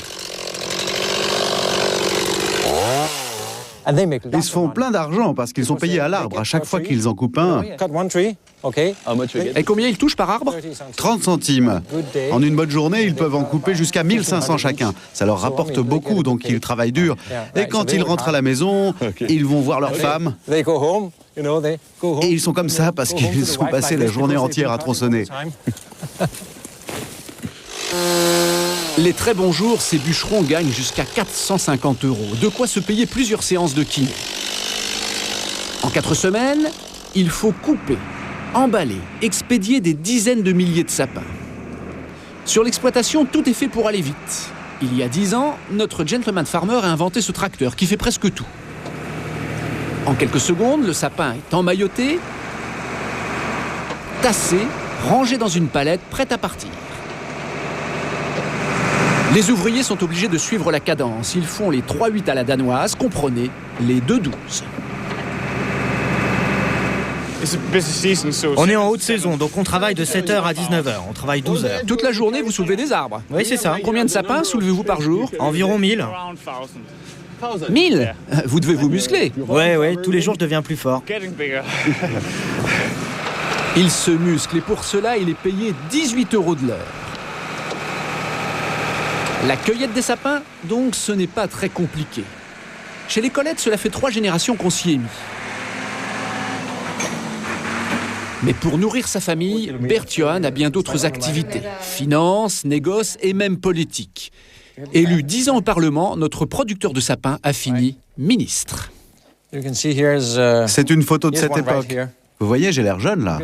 Ils se font plein d'argent parce qu'ils sont payés à l'arbre à chaque fois qu'ils en coupent un. Et combien ils touchent par arbre ? 30 centimes. En une bonne journée, ils peuvent en couper jusqu'à 1500 chacun. Ça leur rapporte beaucoup, donc ils travaillent dur. Et quand ils rentrent à la maison, ils vont voir leur femme. Et ils sont comme ça parce qu'ils sont passés la journée entière à tronçonner. Les très bons jours, ces bûcherons gagnent jusqu'à 450 €, de quoi se payer plusieurs séances de kiné. En 4 semaines, il faut couper, emballer, expédier des dizaines de milliers de sapins. Sur l'exploitation, tout est fait pour aller vite. Il y a 10 ans, notre gentleman farmer a inventé ce tracteur qui fait presque tout. En quelques secondes, le sapin est emmailloté, tassé, rangé dans une palette, prêt à partir. Les ouvriers sont obligés de suivre la cadence. Ils font les 3-8 à la danoise, comprenez, les 2-12. On est en haute saison, donc on travaille de 7h à 19h. On travaille 12 heures. Toute la journée, vous soulevez des arbres. Oui, c'est ça. Combien de sapins soulevez-vous par jour ? Environ 1000. 1000 ? Vous devez vous muscler. Ouais, tous les jours je deviens plus fort. Il se muscle et pour cela, il est payé 18 € de l'heure. La cueillette des sapins, donc, ce n'est pas très compliqué. Chez les Colette, cela fait 3 générations qu'on s'y est mis. Mais pour nourrir sa famille, Berthe Johan a bien d'autres activités. Finances, négoces et même politique. Élu 10 ans au Parlement, notre producteur de sapins a fini ministre. C'est une photo de cette époque. Vous voyez, j'ai l'air jeune là.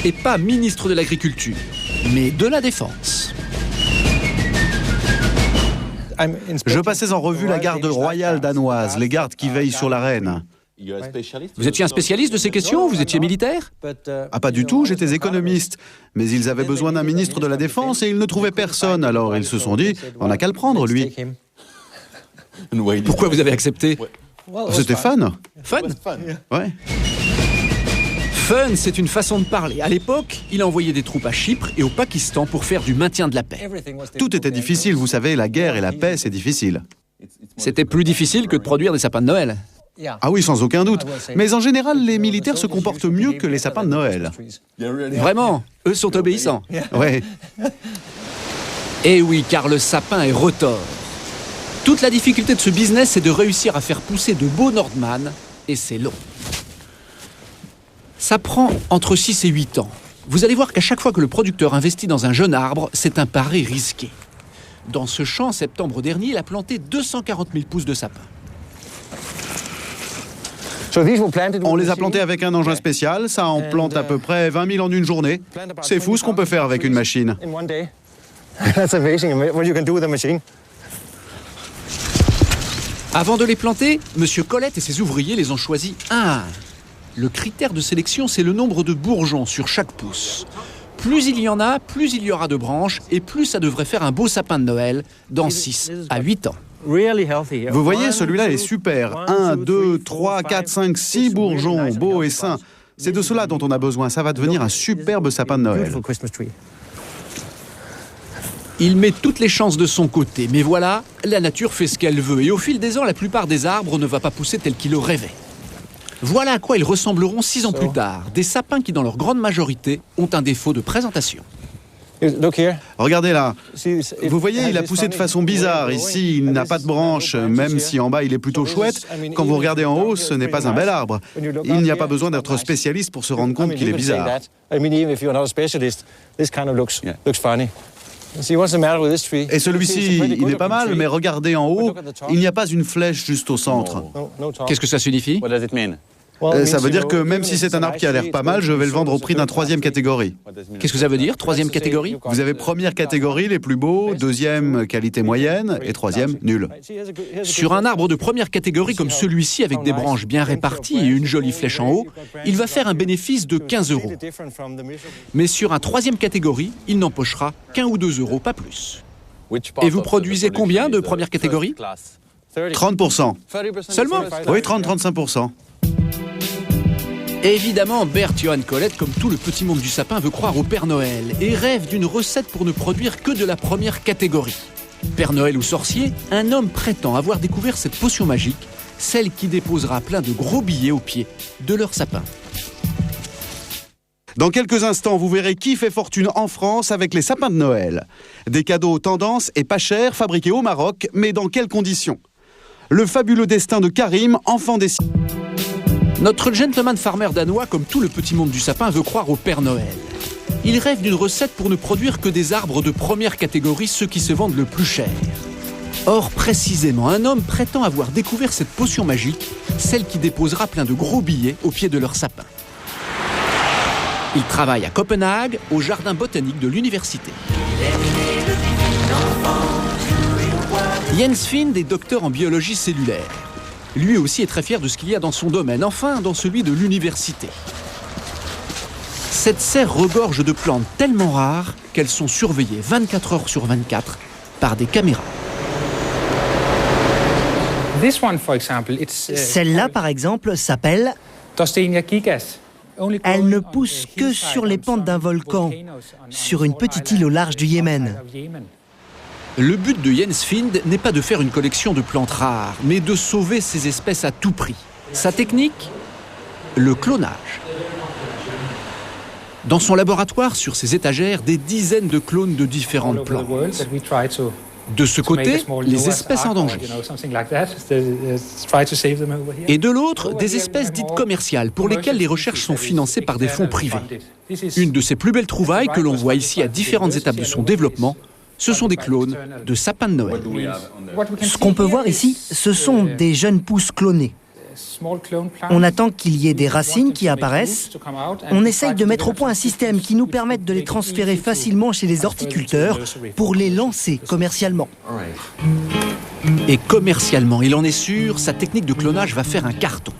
Et pas ministre de l'Agriculture, mais de la Défense. Je passais en revue la garde royale danoise, les gardes qui veillent sur la reine. Vous étiez un spécialiste de ces questions ? Vous étiez militaire ? Ah, pas du tout, j'étais économiste. Mais ils avaient besoin d'un ministre de la Défense et ils ne trouvaient personne. Alors ils se sont dit, on n'a qu'à le prendre, lui. Pourquoi vous avez accepté ? C'était fun. Fun ? Ouais. Fun, c'est une façon de parler. À l'époque, il envoyait des troupes à Chypre et au Pakistan pour faire du maintien de la paix. Tout était difficile, vous savez, la guerre et la paix, c'est difficile. C'était plus difficile que de produire des sapins de Noël. Ah oui, sans aucun doute. Mais en général, les militaires se comportent mieux que les sapins de Noël. Vraiment, eux sont obéissants. Ouais. Eh oui, car le sapin est retors. Toute la difficulté de ce business, c'est de réussir à faire pousser de beaux Nordman, et c'est long. Ça prend entre 6 et 8 ans. Vous allez voir qu'à chaque fois que le producteur investit dans un jeune arbre, c'est un pari risqué. Dans ce champ, en septembre dernier, il a planté 240 000 pousses de sapin. On les a plantés avec un engin spécial, ça en plante à peu près 20 000 en une journée. C'est fou ce qu'on peut faire avec une machine. Avant de les planter, M. Colette et ses ouvriers les ont choisis un à un. Le critère de sélection, c'est le nombre de bourgeons sur chaque pousse. Plus il y en a, plus il y aura de branches et plus ça devrait faire un beau sapin de Noël dans 6 à 8 ans. Vous voyez, celui-là est super. 1, 2, 3, 4, 5, 6 bourgeons, beaux et sains. C'est de cela dont on a besoin. Ça va devenir un superbe sapin de Noël. Il met toutes les chances de son côté, mais voilà, la nature fait ce qu'elle veut. Et au fil des ans, la plupart des arbres ne va pas pousser tel qu'il le rêvait. Voilà à quoi ils ressembleront 6 ans plus tard. Des sapins qui, dans leur grande majorité, ont un défaut de présentation. Regardez là. Vous voyez, il a poussé de façon bizarre. Ici, il n'a pas de branches, même si en bas, il est plutôt chouette. Quand vous regardez en haut, ce n'est pas un bel arbre. Il n'y a pas besoin d'être spécialiste pour se rendre compte qu'il est bizarre. Et celui-ci, il est pas mal, mais regardez en haut, il n'y a pas une flèche juste au centre. Qu'est-ce que ça signifie ? Ça veut dire que même si c'est un arbre qui a l'air pas mal, je vais le vendre au prix d'un 3e catégorie. Qu'est-ce que ça veut dire, 3e catégorie ? Vous avez 1re catégorie, les plus beaux, 2e, qualité moyenne, et 3e, nul. Sur un arbre de 1re catégorie comme celui-ci, avec des branches bien réparties et une jolie flèche en haut, il va faire un bénéfice de 15 €. Mais sur un 3e catégorie, il n'empochera qu'1 ou 2 €, pas plus. Et vous produisez combien de 1re catégorie ? 30%. Seulement ? Oui, 30-35%. Évidemment, Bert Johan Colette, comme tout le petit monde du sapin, veut croire au Père Noël et rêve d'une recette pour ne produire que de la 1re catégorie. Père Noël ou sorcier, un homme prétend avoir découvert cette potion magique, celle qui déposera plein de gros billets au pied de leur sapin. Dans quelques instants, vous verrez qui fait fortune en France avec les sapins de Noël. Des cadeaux tendance et pas chers, fabriqués au Maroc, mais dans quelles conditions ? Le fabuleux destin de Karim, enfant des... Notre gentleman farmer danois, comme tout le petit monde du sapin, veut croire au Père Noël. Il rêve d'une recette pour ne produire que des arbres de 1re catégorie, ceux qui se vendent le plus cher. Or, précisément, un homme prétend avoir découvert cette potion magique, celle qui déposera plein de gros billets au pied de leur sapin. Il travaille à Copenhague, au jardin botanique de l'université. Jens Find est docteur en biologie cellulaire. Lui aussi est très fier de ce qu'il y a dans son domaine, enfin dans celui de l'université. Cette serre regorge de plantes tellement rares qu'elles sont surveillées 24 heures sur 24 par des caméras. Celle-là, par exemple, s'appelle... Elle ne pousse que sur les pentes d'un volcan, sur une petite île au large du Yémen. Le but de Jens Find n'est pas de faire une collection de plantes rares, mais de sauver ces espèces à tout prix. Sa technique ? Le clonage. Dans son laboratoire, sur ses étagères, des dizaines de clones de différentes plantes. De ce côté, les espèces en danger. Et de l'autre, des espèces dites commerciales, pour lesquelles les recherches sont financées par des fonds privés. Une de ses plus belles trouvailles, que l'on voit ici à différentes étapes de son développement, ce sont des clones de sapins de Noël. Ce qu'on peut voir ici, ce sont des jeunes pousses clonées. On attend qu'il y ait des racines qui apparaissent. On essaye de mettre au point un système qui nous permette de les transférer facilement chez les horticulteurs pour les lancer commercialement. Et commercialement, il en est sûr, sa technique de clonage va faire un carton.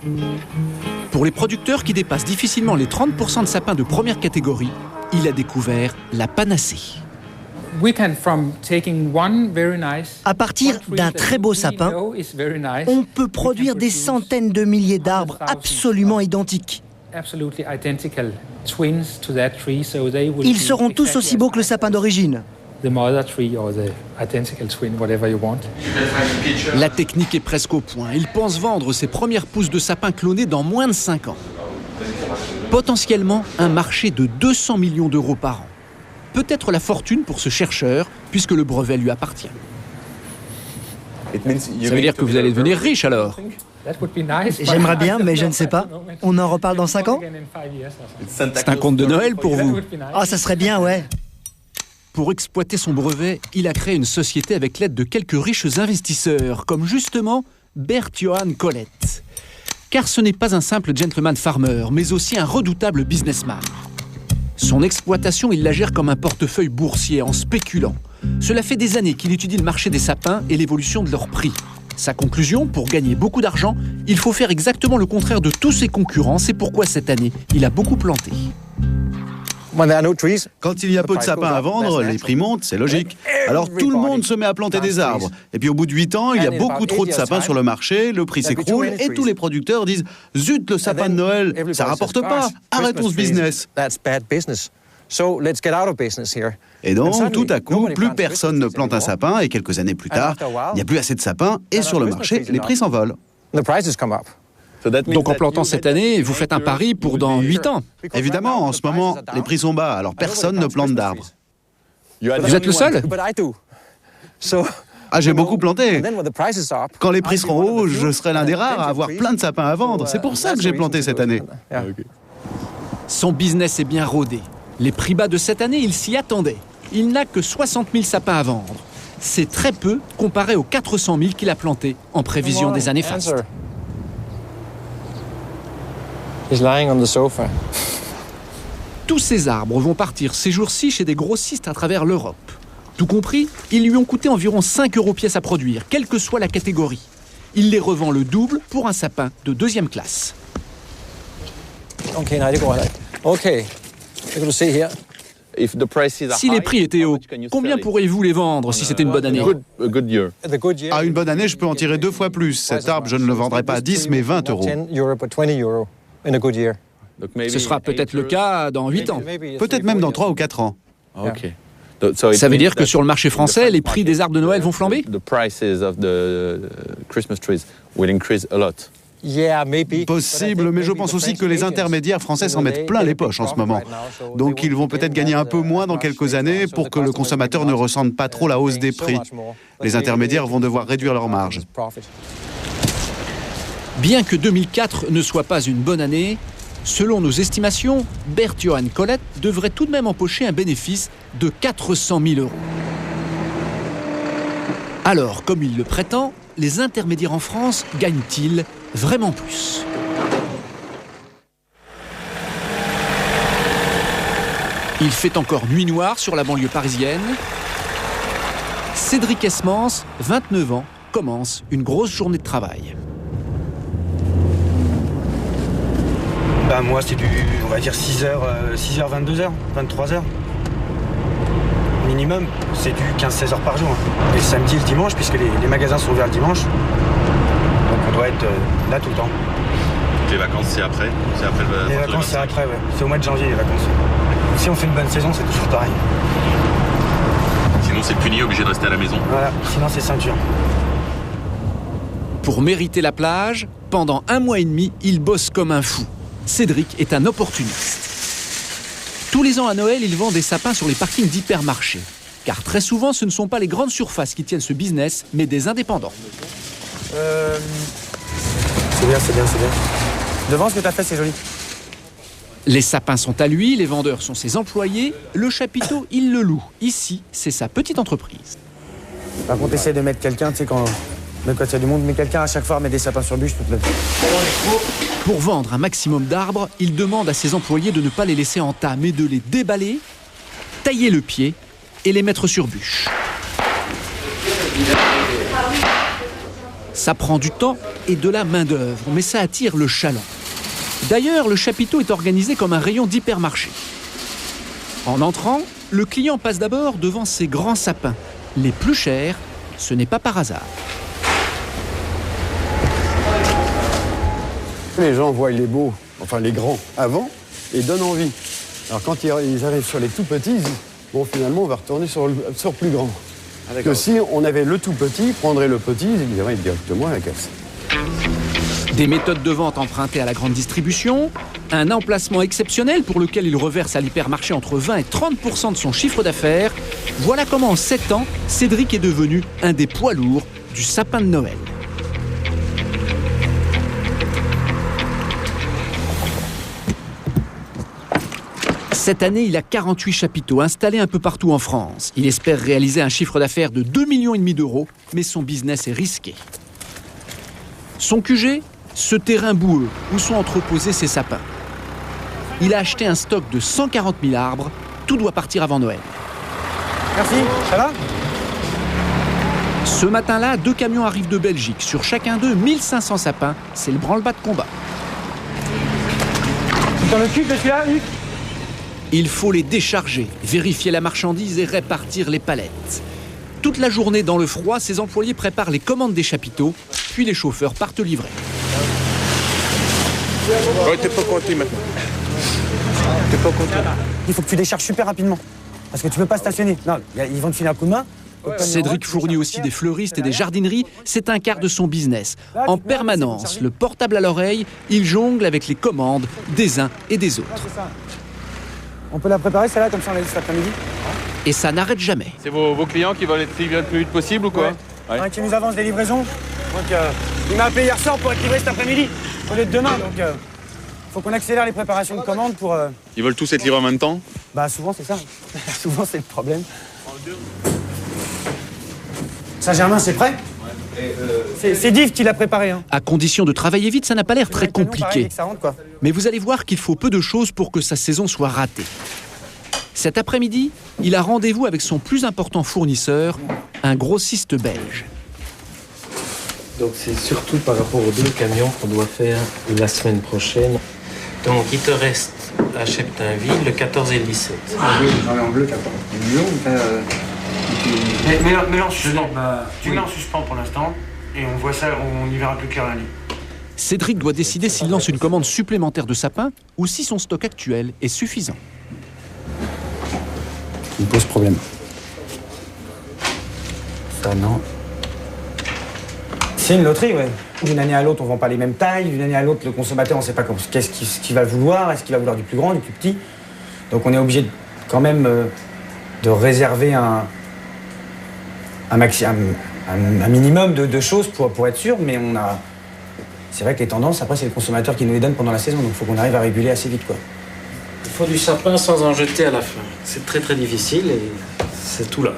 Pour les producteurs qui dépassent difficilement les 30% de sapins de 1re catégorie, il a découvert la panacée. À partir d'un très beau sapin, on peut produire des centaines de milliers d'arbres absolument identiques. Ils seront tous aussi beaux que le sapin d'origine. La technique est presque au point. Il pense vendre ses premières pousses de sapin clonés dans moins de 5 ans. Potentiellement un marché de 200 millions d'euros par an. Peut-être la fortune pour ce chercheur, puisque le brevet lui appartient. Ça veut dire que vous allez devenir riche alors. J'aimerais bien, mais je ne sais pas. On en reparle dans 5 ans? C'est un conte de Noël pour vous. Ah, ça serait bien, ouais. Pour exploiter son brevet, il a créé une société avec l'aide de quelques riches investisseurs, comme justement Bert Johan Collett. Car ce n'est pas un simple gentleman farmer, mais aussi un redoutable businessman. Son exploitation, il la gère comme un portefeuille boursier en spéculant. Cela fait des années qu'il étudie le marché des sapins et l'évolution de leur prix. Sa conclusion, pour gagner beaucoup d'argent, il faut faire exactement le contraire de tous ses concurrents. C'est pourquoi cette année, il a beaucoup planté. Quand il y a peu de sapins à vendre, les prix montent, c'est logique. Alors tout le monde se met à planter des arbres. Et puis au bout de 8 ans, il y a beaucoup trop de sapins sur le marché, le prix s'écroule et tous les producteurs disent « Zut, le sapin de Noël, ça rapporte pas, arrêtons ce business ». Et donc, tout à coup, plus personne ne plante un sapin et quelques années plus tard, il n'y a plus assez de sapins et sur le marché, les prix s'envolent. Donc en plantant cette année, vous faites un pari pour dans 8 ans. Évidemment, en ce moment, les prix sont bas, alors personne ne plante d'arbres. Vous êtes le seul ? Ah, j'ai beaucoup planté. Quand les prix seront hauts, je serai l'un des rares à avoir plein de sapins à vendre. C'est pour ça que j'ai planté cette année. Son business est bien rodé. Les prix bas de cette année, il s'y attendait. Il n'a que 60 000 sapins à vendre. C'est très peu comparé aux 400 000 qu'il a plantés en prévision des années fastes. Tous ces arbres vont partir ces jours-ci chez des grossistes à travers l'Europe. Tout compris, ils lui ont coûté environ 5 € pièce à produire, quelle que soit la catégorie. Il les revend le double pour un sapin de 2e classe. Si les prix étaient hauts, combien pourriez-vous les vendre si c'était une bonne année ? À une bonne année, je peux en tirer 2 fois plus. Cet arbre, je ne le vendrai pas à 10, mais 20 €. Ce sera peut-être le cas dans 8 ans. Peut-être même dans 3 ou 4 ans. Ça veut dire que sur le marché français, les prix des arbres de Noël vont flamber ? Possible, mais je pense aussi que les intermédiaires français s'en mettent plein les poches en ce moment. Donc ils vont peut-être gagner un peu moins dans quelques années pour que le consommateur ne ressente pas trop la hausse des prix. Les intermédiaires vont devoir réduire leurs marges. Bien que 2004 ne soit pas une bonne année, selon nos estimations, Bert Johan Collett devrait tout de même empocher un bénéfice de 400 000 €. Alors, comme il le prétend, les intermédiaires en France gagnent-ils vraiment plus ? Il fait encore nuit noire sur la banlieue parisienne. Cédric Esmans, 29 ans, commence une grosse journée de travail. Moi, c'est on va dire 6h, 22h, 23h. Minimum, c'est du 15-16 heures par jour. Et le samedi et le dimanche, puisque les magasins sont ouverts le dimanche. Donc on doit être là tout le temps. Les vacances, c'est après Les vacances, c'est après, ouais. C'est au mois de janvier, les vacances. Si on fait une bonne saison, c'est toujours pareil. Sinon, c'est puni, obligé de rester à la maison. Voilà, sinon c'est ceinture. Pour mériter la plage, pendant 1 mois et demi, il bosse comme un fou. Cédric est un opportuniste. Tous les ans à Noël, il vend des sapins sur les parkings d'hypermarchés. Car très souvent, ce ne sont pas les grandes surfaces qui tiennent ce business, mais des indépendants. C'est bien. Devant, ce que tu as fait, c'est joli. Les sapins sont à lui, les vendeurs sont ses employés. Le chapiteau, il le loue. Ici, c'est sa petite entreprise. Par contre, essaye de mettre quelqu'un, tu sais, quand il y a du monde, mais quelqu'un à chaque fois met des sapins sur bûche toute la vie. Pour vendre un maximum d'arbres, il demande à ses employés de ne pas les laisser en tas, mais de les déballer, tailler le pied et les mettre sur bûche. Ça prend du temps et de la main-d'œuvre, mais ça attire le chaland. D'ailleurs, le chapiteau est organisé comme un rayon d'hypermarché. En entrant, le client passe d'abord devant ces grands sapins. Les plus chers, ce n'est pas par hasard. Les gens voient les beaux, enfin les grands, avant, et donnent envie. Alors quand ils arrivent sur les tout petits, ils disent, bon finalement on va retourner sur plus grand. Que si on avait le tout petit, prendrait le petit, ils iraient directement à la caisse. Des méthodes de vente empruntées à la grande distribution, un emplacement exceptionnel pour lequel il reverse à l'hypermarché entre 20 et 30% de son chiffre d'affaires. Voilà comment en 7 ans, Cédric est devenu un des poids lourds du sapin de Noël. Cette année, il a 48 chapiteaux installés un peu partout en France. Il espère réaliser un chiffre d'affaires de 2,5 millions d'euros, mais son business est risqué. Son QG, ce terrain boueux où sont entreposés ses sapins. Il a acheté un stock de 140 000 arbres. Tout doit partir avant Noël. Merci, ça va? Ce matin-là, 2 camions arrivent de Belgique. Sur chacun d'eux, 1500 sapins. C'est le branle-bas de combat. Tu t'en occupes de celui-là, Luc? Il faut les décharger, vérifier la marchandise et répartir les palettes. Toute la journée dans le froid, ses employés préparent les commandes des chapiteaux, puis les chauffeurs partent livrer. Ouais, t'es pas compté maintenant. T'es pas compté. Il faut que tu décharges super rapidement. Parce que tu peux pas stationner. Non, ils vont te filer un coup de main. Cédric fournit aussi des fleuristes et des jardineries. C'est un quart de son business. En permanence, le portable à l'oreille, il jongle avec les commandes des uns et des autres. On peut la préparer, celle-là, comme ça on l'a dit cet après-midi. Et ça n'arrête jamais. C'est vos clients qui veulent être livrés le plus vite possible ou quoi? Ouais. Qui nous avance des livraisons. Donc, il m'a appelé hier soir pour être livré cet après-midi, au lieu de demain. Donc, faut qu'on accélère les préparations de commandes pour... Ils veulent tous être livrés en même temps? Bah, souvent, c'est ça. Souvent, c'est le problème. Saint-Germain, c'est prêt? C'est Div qui l'a préparé. Hein. À condition de travailler vite, ça n'a pas l'air très compliqué. Mais vous allez voir qu'il faut peu de choses pour que sa saison soit ratée. Cet après-midi, il a rendez-vous avec son plus important fournisseur, un grossiste belge. Donc c'est surtout par rapport aux 2 camions qu'on doit faire la semaine prochaine. Donc il te reste à Cheptainville le 14 et le 17. En bleu, 14. Mais en suspens. Tu mets en suspens pour l'instant et on voit ça, on y verra plus clair lundi. Cédric doit décider s'il lance une commande supplémentaire de sapins ou si son stock actuel est suffisant. Il me pose problème. Ça, non. C'est une loterie, ouais. D'une année à l'autre, on vend pas les mêmes tailles. D'une année à l'autre, le consommateur, on sait pas ce qu'il va vouloir. Est-ce qu'il va vouloir du plus grand, du plus petit? Donc on est obligé quand même de réserver un minimum de choses pour être sûr, mais c'est vrai que les tendances, après, c'est le consommateur qui nous les donne pendant la saison, donc il faut qu'on arrive à réguler assez vite, quoi. Il faut du sapin sans en jeter à la fin. C'est très très difficile et c'est tout l'art.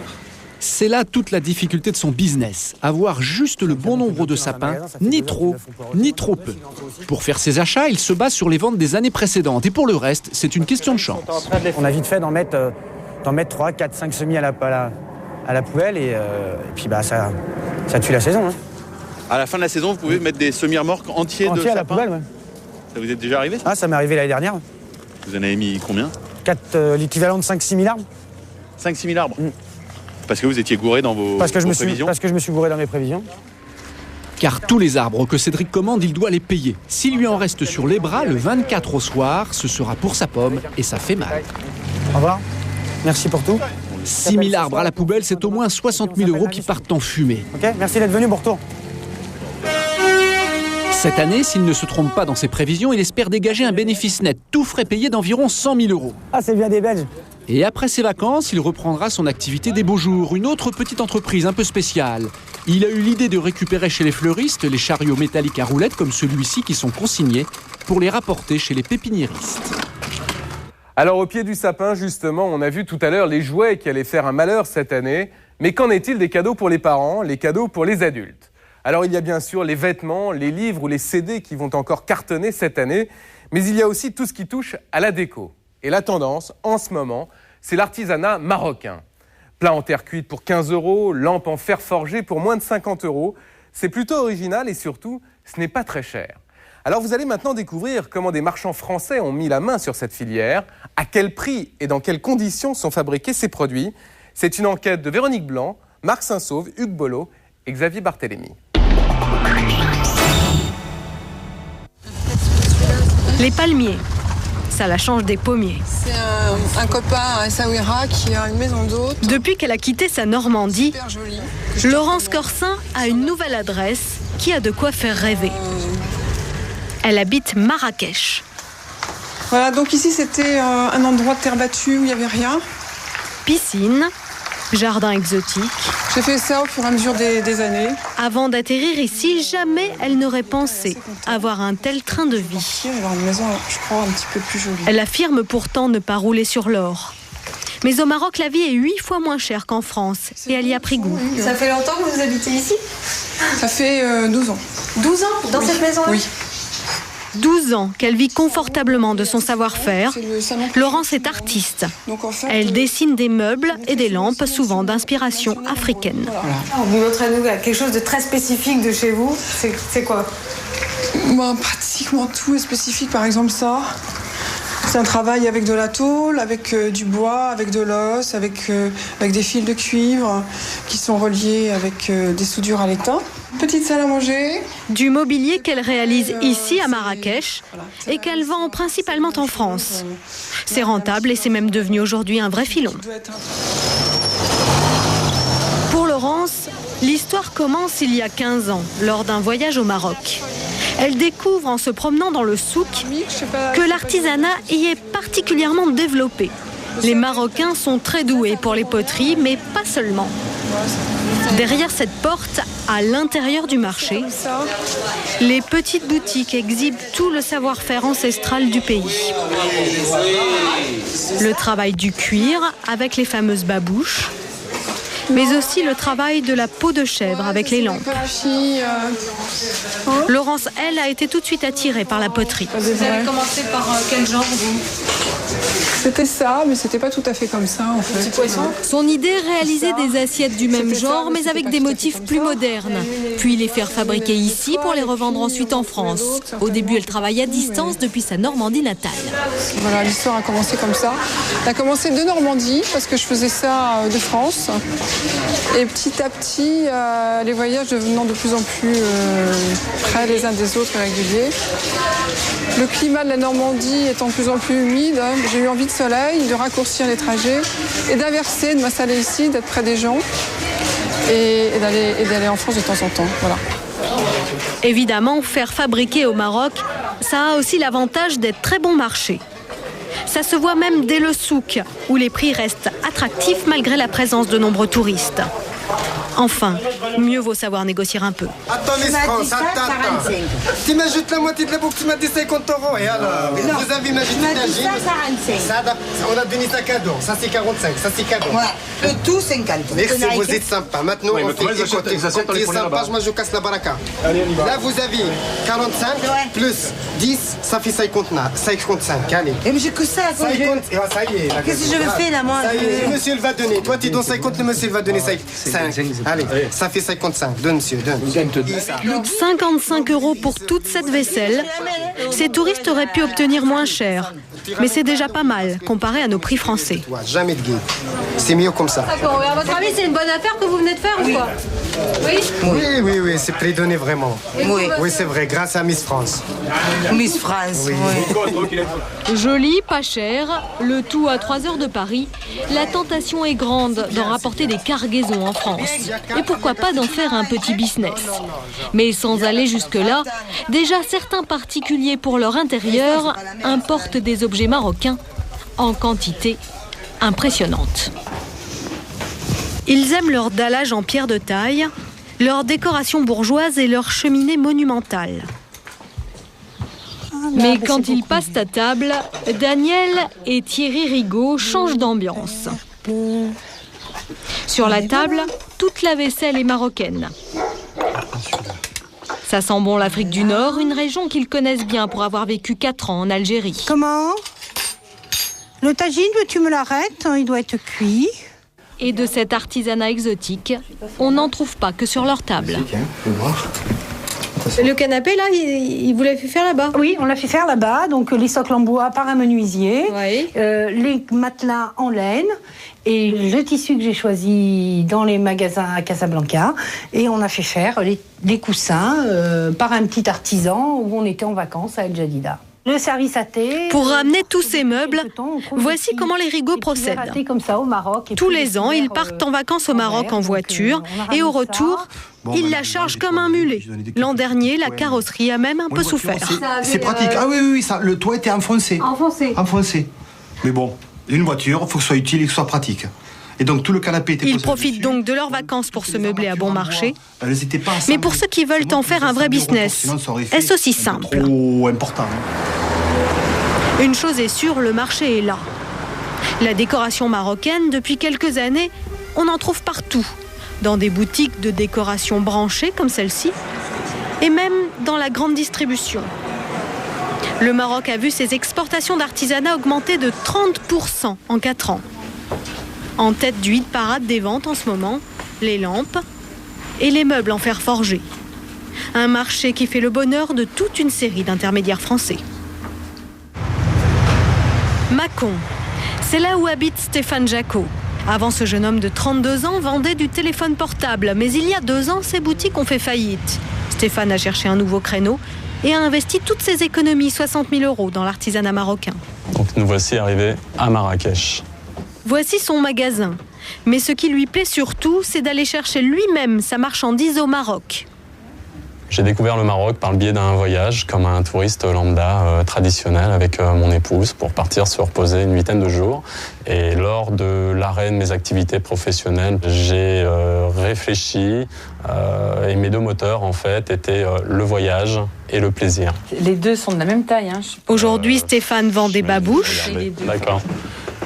C'est là toute la difficulté de son business, avoir juste le bon nombre de sapins, ni trop, ni trop peu. Pour faire ses achats, il se base sur les ventes des années précédentes, et pour le reste, c'est une question de chance. On a vite fait d'en mettre 3, 4, 5 semis à la poubelle, et puis bah ça tue la saison. Hein. À la fin de la saison, vous pouvez mettre des semi-remorques entiers de sapins à la poubelle, ouais. Ça vous est déjà arrivé? Ah, ça m'est arrivé l'année dernière. Vous en avez mis combien? L'équivalent de 5-6 000 arbres. 5-6 000 arbres Parce que vous étiez gouré dans vos prévisions? Parce que je me suis gouré dans mes prévisions. Car tous les arbres que Cédric commande, il doit les payer. S'il lui en reste sur les bras, le 24 au soir, ce sera pour sa pomme et ça fait mal. Au revoir. Merci pour tout. 6 000 arbres à la poubelle, c'est au moins 60 000 € qui partent en fumée. Ok, merci d'être venu, bon retour. Cette année, s'il ne se trompe pas dans ses prévisions, il espère dégager un bénéfice net, tout frais payé d'environ 100 000 €. Ah, c'est bien des Belges. Et après ses vacances, il reprendra son activité des beaux jours, une autre petite entreprise un peu spéciale. Il a eu l'idée de récupérer chez les fleuristes les chariots métalliques à roulettes comme celui-ci qui sont consignés pour les rapporter chez les pépiniéristes. Alors au pied du sapin, justement, on a vu tout à l'heure les jouets qui allaient faire un malheur cette année. Mais qu'en est-il des cadeaux pour les parents, les cadeaux pour les adultes? Alors il y a bien sûr les vêtements, les livres ou les CD qui vont encore cartonner cette année. Mais il y a aussi tout ce qui touche à la déco. Et la tendance, en ce moment, c'est l'artisanat marocain. Plats en terre cuite pour 15 €, lampes en fer forgé pour moins de 50 €. C'est plutôt original et surtout, ce n'est pas très cher. Alors vous allez maintenant découvrir comment des marchands français ont mis la main sur cette filière, à quel prix et dans quelles conditions sont fabriqués ces produits. C'est une enquête de Véronique Blanc, Marc Saint-Sauve, Hugues Bollot et Xavier Barthélémy. Les palmiers, ça la change des pommiers. C'est un copain à Essaouira qui a une maison d'hôte. Depuis qu'elle a quitté sa Normandie, Laurence Corsin a une nouvelle adresse qui a de quoi faire rêver. Elle habite Marrakech. Voilà, donc ici c'était un endroit de terre battue où il n'y avait rien. Piscine, Jardin exotique. J'ai fait ça au fur et à mesure des années. Avant d'atterrir ici, jamais elle n'aurait pensé avoir un tel train de vie. Avoir une maison, je crois, un petit peu plus jolie. Elle affirme pourtant ne pas rouler sur l'or. Mais au Maroc, la vie est 8 fois moins chère qu'en France et elle y a pris goût. Ça fait longtemps que vous habitez ici? Ça fait 12 ans. 12 ans dans cette maison-là? Oui. 12 ans qu'elle vit confortablement de son savoir-faire. Laurence est artiste. Elle dessine des meubles et des lampes, souvent d'inspiration africaine. Vous montrez-nous quelque chose de très spécifique de chez vous. C'est quoi? Pratiquement tout est spécifique. Par exemple, ça. C'est un travail avec de la tôle, avec du bois, avec de l'os, avec des fils de cuivre qui sont reliés avec des soudures à l'étain. Petite salle à manger. Du mobilier qu'elle réalise ici à Marrakech et qu'elle vend principalement en France. C'est rentable et c'est même devenu aujourd'hui un vrai filon. Pour Laurence, l'histoire commence il y a 15 ans, lors d'un voyage au Maroc. Elle découvre en se promenant dans le souk que l'artisanat y est particulièrement développé. Les Marocains sont très doués pour les poteries, mais pas seulement. Derrière cette porte, à l'intérieur du marché, les petites boutiques exhibent tout le savoir-faire ancestral du pays. Le travail du cuir avec les fameuses babouches, mais aussi le travail de la peau de chèvre avec les lampes. Laurence, elle, a été tout de suite attirée par la poterie. Vous avez commencé par quel genre, vous? C'était ça, mais c'était pas tout à fait comme ça, en fait. Son idée, réaliser des assiettes du même genre, mais avec des motifs plus modernes. Puis les faire fabriquer ici pour les revendre ensuite en France. Au début, elle travaille à distance depuis sa Normandie natale. Voilà, l'histoire a commencé comme ça. Elle a commencé de Normandie, parce que je faisais ça de France. Et petit à petit, les voyages devenant de plus en plus près les uns des autres et réguliers. Le climat de la Normandie étant de plus en plus humide, j'ai eu envie de soleil, de raccourcir les trajets et d'inverser, de m'installer ici, d'être près des gens et d'aller en France de temps en temps. Voilà. Évidemment, faire fabriquer au Maroc, ça a aussi l'avantage d'être très bon marché. Ça se voit même dès le souk, où les prix restent attractifs malgré la présence de nombreux touristes. Enfin, mieux vaut savoir négocier un peu. Attends, Miss France, attends. Tu m'ajoutes la moitié de la boucle, tu m'as dit 50 €. Et alors, vous avez imaginé un jean. On a donné ça cadeau. Ça, c'est 45. Ça, c'est cadeau. Voilà. Le tout, 50. Merci, vous êtes sympa. Maintenant, on fait écouter. Quand tu es sympa, moi, je casse la baraka. Là, vous avez 45 plus 10, ça fait 55. Allez. Mais j'ai que ça. 50. Ça y est. Qu'est-ce que je fais là, moi? Le monsieur, il va donner. Toi, tu donnes 50, le monsieur, il va donner 5. Allez, ça fait 55. Donne, monsieur, donne. 55 € pour toute cette vaisselle. Ces touristes auraient pu obtenir moins cher. Mais c'est déjà pas mal, comparé à nos prix français. Jamais de guide. C'est mieux comme ça. D'accord. À votre avis, c'est une bonne affaire que vous venez de faire ou quoi? Oui, c'est prédonné vraiment. Oui, c'est vrai, grâce à Miss France. Miss France, oui. Joli, pas cher, le tout à 3 heures de Paris. La tentation est grande d'en rapporter des cargaisons en France. Et pourquoi pas d'en faire un petit business. Mais sans aller jusque-là, déjà certains particuliers pour leur intérieur importent des objets marocains en quantité impressionnante. Ils aiment leur dallage en pierre de taille, leur décoration bourgeoise et leur cheminée monumentale. Mais quand ils passent à table, Daniel et Thierry Rigaud changent d'ambiance. Sur la table, toute la vaisselle est marocaine. Ça sent bon l'Afrique du Nord, une région qu'ils connaissent bien pour avoir vécu 4 ans en Algérie. Comment? Le tagine, tu me l'arrêtes, il doit être cuit. Et de cet artisanat exotique, on n'en trouve pas que sur leur table. Le canapé, là, il vous l'a fait faire là-bas? Oui, on l'a fait faire là-bas. Donc les socles en bois par un menuisier, oui. Les matelas en laine et le tissu que j'ai choisi dans les magasins à Casablanca. Et on a fait faire les coussins par un petit artisan où on était en vacances à El Jadida. Le service à thé. Pour ramener tous ces meubles, voici comment les Rigaud procèdent. Comme ça, au Maroc, tous les ans, ils partent en vacances au Maroc en voiture et au retour, ils la chargent comme un mulet. L'an dernier, la carrosserie a même un peu souffert. C'est pratique. Ah oui, ça, le toit était enfoncé. Enfoncé. Mais bon, une voiture, il faut que ce soit utile et que ce soit pratique. Et donc tout le canapé était Ils posé profitent dessus. donc de leurs vacances pour se meubler à bon marché. Elles étaient pas Mais pour ceux qui veulent en faire un vrai business, est-ce aussi simple? trop important. Une chose est sûre, le marché est là. La décoration marocaine, depuis quelques années, on en trouve partout. Dans des boutiques de décoration branchées comme celle-ci, et même dans la grande distribution. Le Maroc a vu ses exportations d'artisanat augmenter de 30% en 4 ans. En tête du hit parade des ventes en ce moment, les lampes et les meubles en fer forgé. Un marché qui fait le bonheur de toute une série d'intermédiaires français. Mâcon, c'est là où habite Stéphane Jacot. Avant, ce jeune homme de 32 ans vendait du téléphone portable, mais il y a 2 ans, ses boutiques ont fait faillite. Stéphane a cherché un nouveau créneau et a investi toutes ses économies, 60 000 € dans l'artisanat marocain. Donc nous voici arrivés à Marrakech. Voici son magasin. Mais ce qui lui plaît surtout, c'est d'aller chercher lui-même sa marchandise au Maroc. J'ai découvert le Maroc par le biais d'un voyage, comme un touriste lambda traditionnel avec mon épouse, pour partir se reposer une 8aine de jours. Et lors de l'arrêt de mes activités professionnelles, j'ai réfléchi et mes 2 moteurs, en fait, étaient le voyage et le plaisir. Les deux sont de la même taille. Aujourd'hui, Stéphane vend des babouches. D'accord.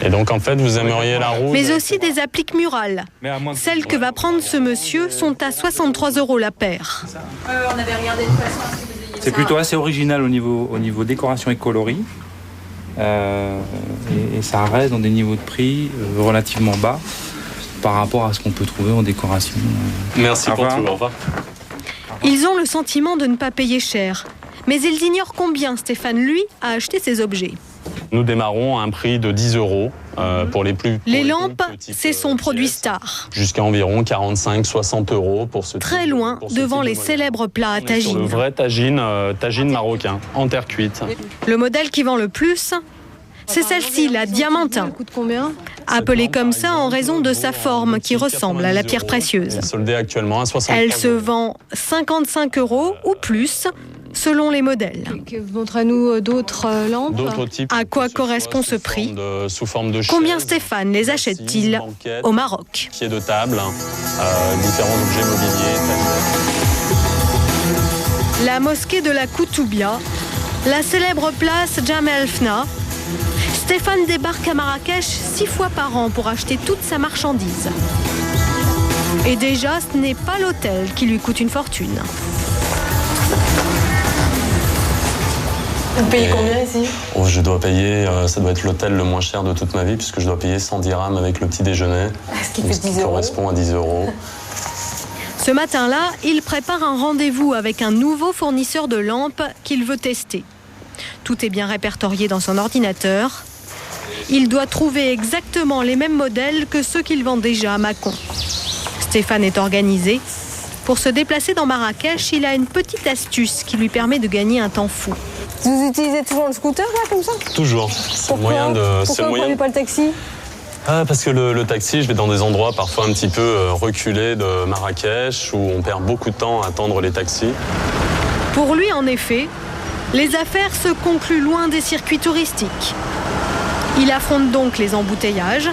Et donc, en fait, vous aimeriez la rouge? Mais aussi des appliques murales. Celles que va prendre ce monsieur sont à 63 € la paire. On avait regardé de façon à ce que vous ayez C'est plutôt assez original au niveau décoration et coloris. Et ça reste dans des niveaux de prix relativement bas par rapport à ce qu'on peut trouver en décoration. Merci pour tout, au revoir. Ils ont le sentiment de ne pas payer cher. Mais ils ignorent combien Stéphane, lui, a acheté ces objets. Nous démarrons à un prix de 10 € pour les plus Les lampes, c'est son produit star. jusqu'à environ 45-60 € pour ce Très loin, devant les célèbres plats à sur le tagine. vrai tagine marocain, en terre cuite. Le modèle qui vend le plus, c'est celle-ci, la diamantin. coûte combien? Appelée comme ça en raison de sa forme qui ressemble à la pierre précieuse. Soldée actuellement à 60 Elle se vend 55 € ou plus, selon les modèles. Montrez-nous d'autres lampes. D'autres types. À quoi correspond ce prix? Sous forme de Combien chaise, Stéphane les achète-t-il au Maroc? pieds de table, différents objets mobiliers. La mosquée de la Koutoubia, la célèbre place Jamel Fna. Stéphane débarque à Marrakech 6 fois par an pour acheter toute sa marchandise. Et déjà, ce n'est pas l'hôtel qui lui coûte une fortune. Vous payez combien ici? Je dois payer, ça doit être l'hôtel le moins cher de toute ma vie, puisque je dois payer 100 dirhams avec le petit déjeuner. Ce qui fait 10 €. Correspond à 10 €. Ce matin-là, il prépare un rendez-vous avec un nouveau fournisseur de lampes qu'il veut tester. Tout est bien répertorié dans son ordinateur. Il doit trouver exactement les mêmes modèles que ceux qu'il vend déjà à Mâcon. Stéphane est organisé. Pour se déplacer dans Marrakech, il a une petite astuce qui lui permet de gagner un temps fou. Vous utilisez toujours le scooter là comme ça? Toujours. C'est le Pourquoi moyen de. Pourquoi vous ne prenez pas le taxi? Parce que le taxi, je vais dans des endroits parfois un petit peu reculés de Marrakech, où on perd beaucoup de temps à attendre les taxis. Pour lui, en effet, les affaires se concluent loin des circuits touristiques. Il affronte donc les embouteillages,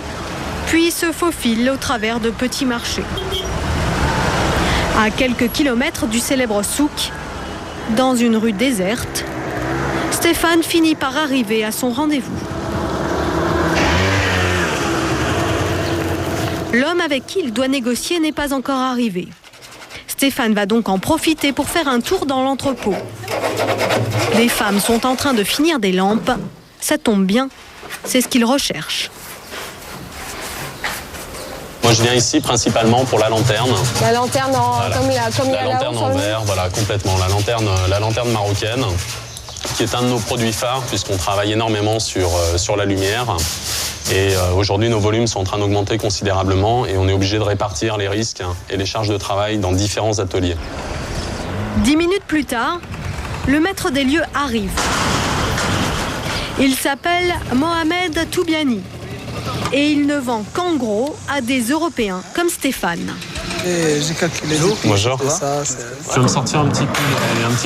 puis se faufile au travers de petits marchés. À quelques kilomètres du célèbre souk, dans une rue déserte, Stéphane finit par arriver à son rendez-vous. L'homme avec qui il doit négocier n'est pas encore arrivé. Stéphane va donc en profiter pour faire un tour dans l'entrepôt. Des femmes sont en train de finir des lampes. Ça tombe bien, c'est ce qu'ils recherchent. Moi, je viens ici principalement pour la lanterne. La lanterne Voilà. comme il y a La lanterne là-haut, en verre, voilà, complètement. La lanterne marocaine, qui est un de nos produits phares, puisqu'on travaille énormément sur la lumière. Et aujourd'hui, nos volumes sont en train d'augmenter considérablement et on est obligé de répartir les risques et les charges de travail dans différents ateliers. 10 minutes plus tard, le maître des lieux arrive. Il s'appelle Mohamed Toubiani et il ne vend qu'en gros à des Européens comme Stéphane. J'ai calculé. Bonjour. Ça, tu vas me sortir un petit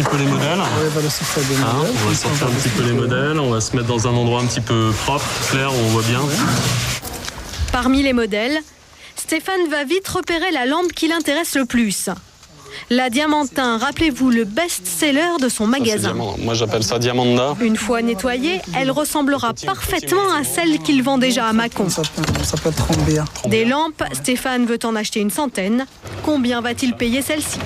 peu les modèles. On va sortir des modèles. On va sortir un petit peu les modèles, on va se mettre dans un endroit un petit peu propre, clair, où on voit bien. Parmi les modèles, Stéphane va vite repérer la lampe qui l'intéresse le plus. La Diamantin, rappelez-vous, le best-seller de son magasin. Moi j'appelle ça Diamanda. Une fois nettoyée, elle ressemblera parfaitement à celle qu'il vend déjà à Mâcon. Ça peut être bien. Des lampes, Stéphane veut en acheter une centaine. Combien va-t-il payer celle-ci?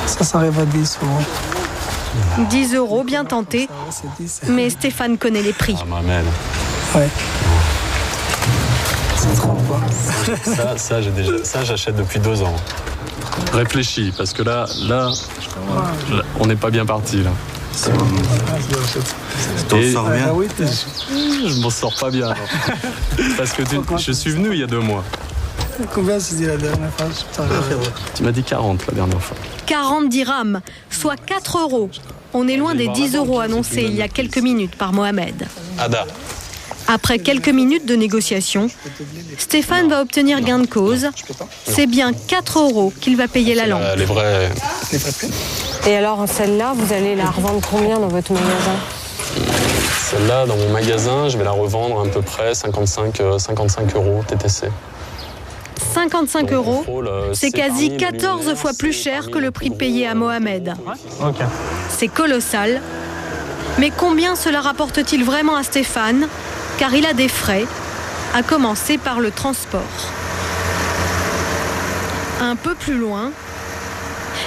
Ça arrive à 10 euros. 10 euros, bien tenté. Mais Stéphane connaît les prix. Ah, Mohamed. Ouais. Ça, j'achète depuis 2 ans. Réfléchis, parce que là, on n'est pas bien parti là. T'en sors bien? Je m'en sors pas bien. Parce que je suis venu il y a 2 mois. Combien tu dis la dernière fois? Tu m'as dit 40 la dernière fois. 40 dirhams, soit 4 euros. On est loin des 10 euros annoncés il y a quelques minutes par Mohamed. Ada. Après quelques minutes de négociation, Stéphane va obtenir gain de cause. C'est bien 4 euros qu'il va payer la lampe. Les vrais. Et alors, celle-là, vous allez la revendre combien dans votre magasin? Celle-là, dans mon magasin, je vais la revendre à peu près 55 euros TTC. 55 euros, c'est quasi 14 fois plus cher que le prix payé à Mohamed. C'est colossal. Mais combien cela rapporte-t-il vraiment à Stéphane? Car il a des frais, à commencer par le transport. Un peu plus loin,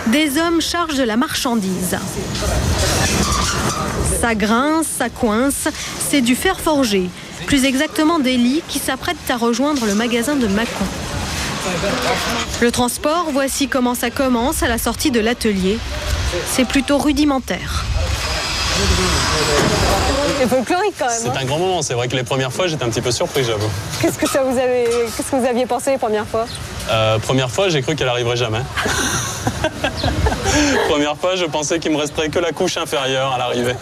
des hommes chargent de la marchandise. Ça grince, ça coince, c'est du fer forgé, plus exactement des lits qui s'apprêtent à rejoindre le magasin de Mâcon. Le transport, voici comment ça commence à la sortie de l'atelier. C'est plutôt rudimentaire. C'est folklorique quand même. C'est un grand moment, c'est vrai que les premières fois j'étais un petit peu surpris, j'avoue. Qu'est-ce que vous aviez pensé les premières fois? Première fois, j'ai cru qu'elle arriverait jamais. Première fois, je pensais qu'il me resterait que la couche inférieure à l'arrivée.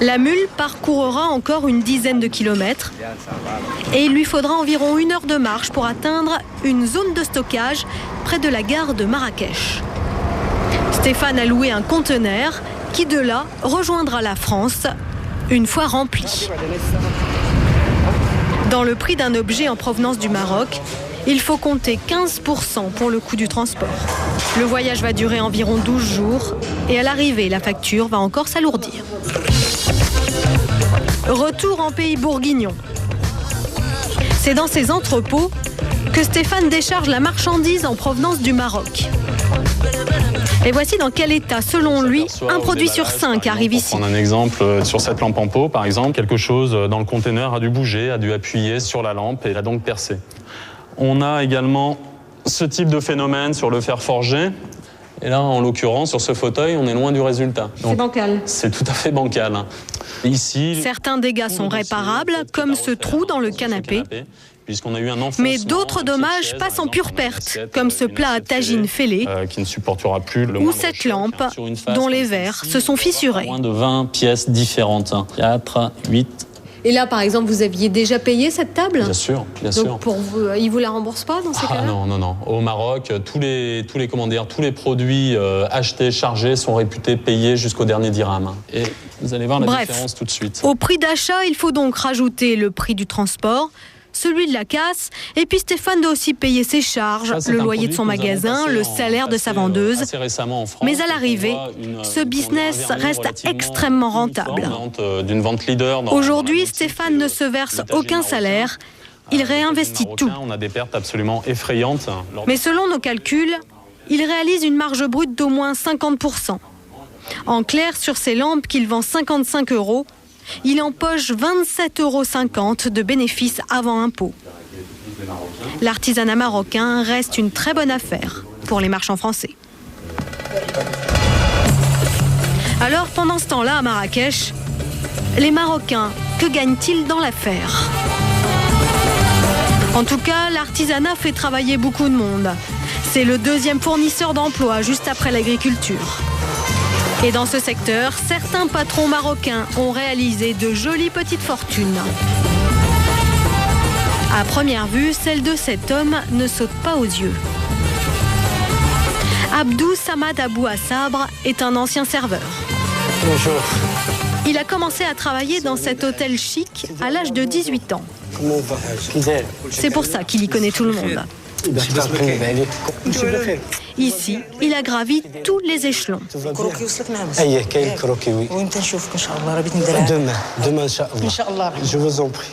La mule parcourra encore une dizaine de kilomètres et il lui faudra environ 1 heure de marche pour atteindre une zone de stockage près de la gare de Marrakech. Stéphane a loué un conteneur qui de là rejoindra la France une fois rempli. Dans le prix d'un objet en provenance du Maroc, il faut compter 15% pour le coût du transport. Le voyage va durer environ 12 jours et à l'arrivée, la facture va encore s'alourdir. Retour en pays bourguignon. C'est dans ces entrepôts que Stéphane décharge la marchandise en provenance du Maroc. Et voici dans quel état, selon lui, un produit sur 5 arrive ici. Pour prendre un exemple, sur cette lampe en pot, par exemple, quelque chose dans le conteneur a dû bouger, a dû appuyer sur la lampe et a donc percé. On a également ce type de phénomène sur le fer forgé. Et là, en l'occurrence, sur ce fauteuil, on est loin du résultat. C'est bancal. C'est tout à fait bancal. Ici, certains dégâts sont réparables, comme ce trou dans le canapé. Puisqu'on a eu un enfoncement, mais d'autres dommages passent en pure perte, comme ce plat à tagine fêlé qui ne supportera plus le ou cette lampe dont les verres se sont fissurés. Moins de 20 pièces différentes. 4, 8. Et là, par exemple, vous aviez déjà payé cette table? Bien sûr, bien sûr. Donc pour vous, ils vous la remboursent pas dans ces cas-là? Non. Au Maroc, tous les produits achetés, chargés sont réputés payés jusqu'au dernier dirham. Et vous allez voir la différence tout de suite. Au prix d'achat, il faut donc rajouter le prix du transport, celui de la casse, et puis Stéphane doit aussi payer ses charges, le loyer de son magasin, le salaire de sa vendeuse. Mais à l'arrivée, ce business reste extrêmement rentable. Aujourd'hui, Stéphane ne se verse aucun salaire, il réinvestit tout. On a des pertes absolument effrayantes. Mais selon nos calculs, il réalise une marge brute d'au moins 50%. En clair, sur ces lampes qu'il vend 55 euros, il empoche 27,50 € de bénéfices avant impôt. L'artisanat marocain reste une très bonne affaire pour les marchands français. Alors, pendant ce temps-là, à Marrakech, les Marocains, que gagnent-ils dans l'affaire? En tout cas, l'artisanat fait travailler beaucoup de monde. C'est le 2e fournisseur d'emploi, juste après l'agriculture. Et dans ce secteur, certains patrons marocains ont réalisé de jolies petites fortunes. À première vue, celle de cet homme ne saute pas aux yeux. Abdou Samad Abou Assabre est un ancien serveur. Bonjour. Il a commencé à travailler dans cet hôtel chic à l'âge de 18 ans. C'est pour ça qu'il y connaît tout le monde. Ici, il a gravi tous les échelons. Demain, Inch'Allah. Je vous en prie.